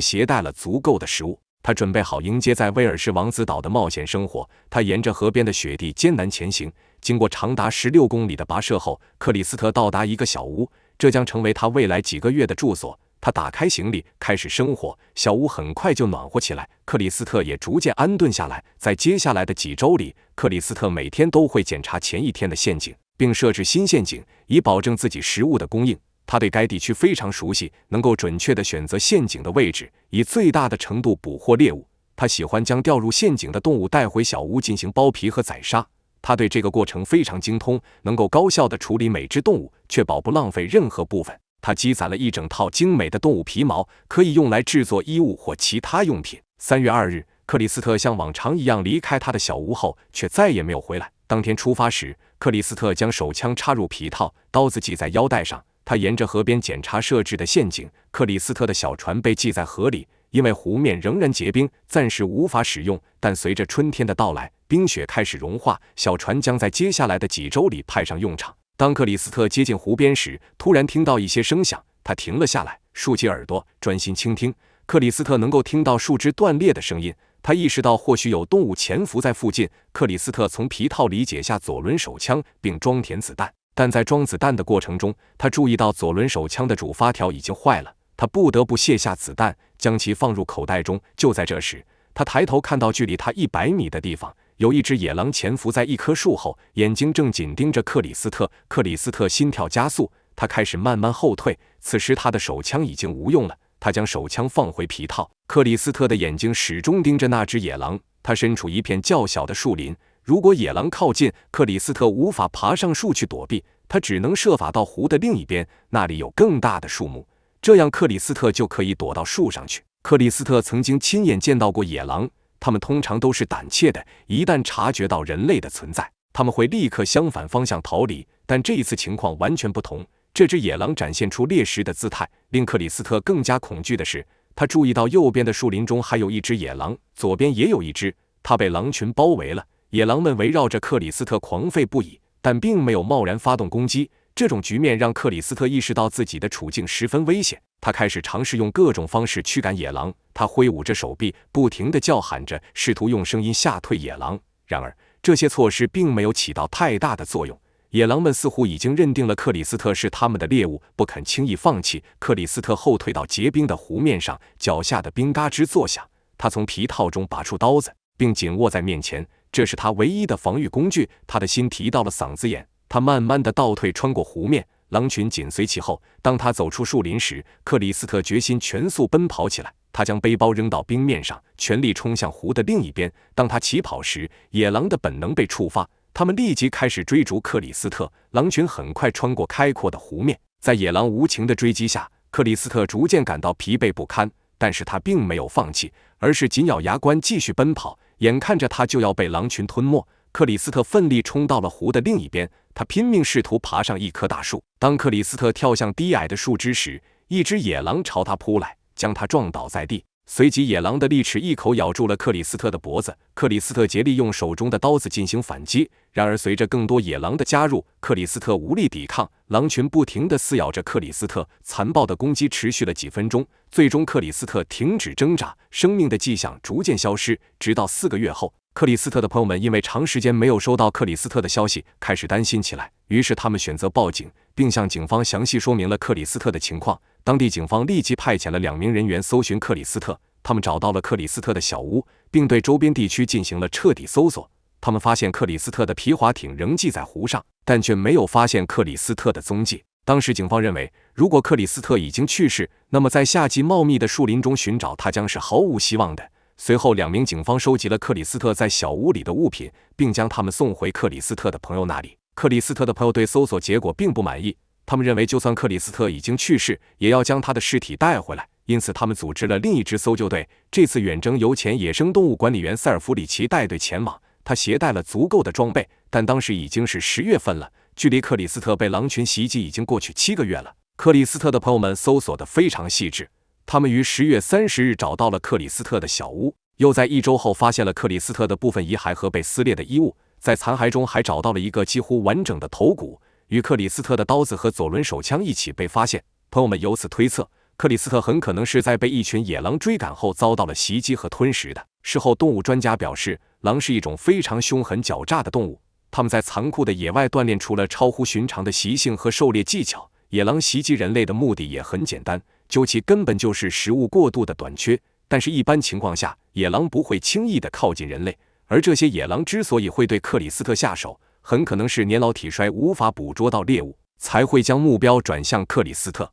携带了足够的食物。他准备好迎接在威尔士王子岛的冒险生活。他沿着河边的雪地艰难前行，经过长达16公里的跋涉后，克里斯特到达一个小屋，这将成为他未来几个月的住所。他打开行李，开始生活。小屋很快就暖和起来，克里斯特也逐渐安顿下来。在接下来的几周里，克里斯特每天都会检查前一天的陷阱，并设置新陷阱，以保证自己食物的供应。他对该地区非常熟悉，能够准确地选择陷阱的位置，以最大的程度捕获猎物。他喜欢将掉入陷阱的动物带回小屋进行剥皮和宰杀。他对这个过程非常精通，能够高效地处理每只动物，确保不浪费任何部分。他积攒了一整套精美的动物皮毛，可以用来制作衣物或其他用品。3月2日，克里斯特像往常一样离开他的小屋后，却再也没有回来。当天出发时，克里斯特将手枪插入皮套，刀子系在腰带上。他沿着河边检查设置的陷阱。克里斯特的小船被系在河里，因为湖面仍然结冰，暂时无法使用。但随着春天的到来，冰雪开始融化，小船将在接下来的几周里派上用场。当克里斯特接近湖边时，突然听到一些声响，他停了下来，竖起耳朵，专心倾听。克里斯特能够听到树枝断裂的声音，他意识到或许有动物潜伏在附近。克里斯特从皮套里解下左轮手枪，并装填子弹。但在装子弹的过程中，他注意到左轮手枪的主发条已经坏了，他不得不卸下子弹，将其放入口袋中。就在这时，他抬头看到距离他100米的地方，有一只野狼潜伏在一棵树后，眼睛正紧盯着克里斯特。克里斯特心跳加速，他开始慢慢后退。此时他的手枪已经无用了，他将手枪放回皮套。克里斯特的眼睛始终盯着那只野狼，他身处一片较小的树林。如果野狼靠近，克里斯特无法爬上树去躲避，他只能设法到湖的另一边，那里有更大的树木，这样克里斯特就可以躲到树上去。克里斯特曾经亲眼见到过野狼，它们通常都是胆怯的，一旦察觉到人类的存在，他们会立刻相反方向逃离。但这一次情况完全不同，这只野狼展现出猎食的姿态。令克里斯特更加恐惧的是，他注意到右边的树林中还有一只野狼，左边也有一只，它被狼群包围了。野狼们围绕着克里斯特狂吠不已，但并没有贸然发动攻击。这种局面让克里斯特意识到自己的处境十分危险，他开始尝试用各种方式驱赶野狼。他挥舞着手臂，不停地叫喊着，试图用声音吓退野狼。然而，这些措施并没有起到太大的作用。野狼们似乎已经认定了克里斯特是他们的猎物，不肯轻易放弃。克里斯特后退到结冰的湖面上，脚下的冰嘎吱作响。他从皮套中拔出刀子，并紧握在面前，这是他唯一的防御工具。他的心提到了嗓子眼，他慢慢地倒退，穿过湖面，狼群紧随其后。当他走出树林时，克里斯特决心全速奔跑起来。他将背包扔到冰面上，全力冲向湖的另一边。当他起跑时，野狼的本能被触发，他们立即开始追逐克里斯特。狼群很快穿过开阔的湖面，在野狼无情的追击下，克里斯特逐渐感到疲惫不堪，但是他并没有放弃，而是紧咬牙关继续奔跑。眼看着他就要被狼群吞没，克里斯特奋力冲到了湖的另一边，他拼命试图爬上一棵大树。当克里斯特跳向低矮的树枝时，一只野狼朝他扑来，将他撞倒在地。随即野狼的利齿一口咬住了克里斯特的脖子，克里斯特竭力用手中的刀子进行反击。然而随着更多野狼的加入，克里斯特无力抵抗，狼群不停地撕咬着克里斯特，残暴的攻击持续了几分钟。最终克里斯特停止挣扎，生命的迹象逐渐消失。直到4个月后，克里斯特的朋友们因为长时间没有收到克里斯特的消息，开始担心起来，于是他们选择报警，并向警方详细说明了克里斯特的情况。当地警方立即派遣了2名人员搜寻克里斯特，他们找到了克里斯特的小屋，并对周边地区进行了彻底搜索。他们发现克里斯特的皮划艇仍系在湖上，但却没有发现克里斯特的踪迹。当时警方认为，如果克里斯特已经去世，那么在夏季茂密的树林中寻找他将是毫无希望的。随后2名警方收集了克里斯特在小屋里的物品，并将他们送回克里斯特的朋友那里。克里斯特的朋友对搜索结果并不满意，他们认为就算克里斯特已经去世，也要将他的尸体带回来，因此他们组织了另一支搜救队。这次远征由前野生动物管理员塞尔弗里奇带队前往，他携带了足够的装备，但当时已经是10月份了，距离克里斯特被狼群袭击已经过去7个月了。克里斯特的朋友们搜索得非常细致，他们于10月30日找到了克里斯特的小屋，又在1周后发现了克里斯特的部分遗骸和被撕裂的衣物，在残骸中还找到了一个几乎完整的头骨，与克里斯特的刀子和左轮手枪一起被发现。朋友们由此推测，克里斯特很可能是在被一群野狼追赶后遭到了袭击和吞食的。事后动物专家表示，狼是一种非常凶狠狡诈的动物，它们在残酷的野外锻炼出了超乎寻常的习性和狩猎技巧。野狼袭击人类的目的也很简单，究其根本就是食物过度的短缺，但是一般情况下，野狼不会轻易地靠近人类，而这些野狼之所以会对克里斯特下手，很可能是年老体衰无法捕捉到猎物，才会将目标转向克里斯特。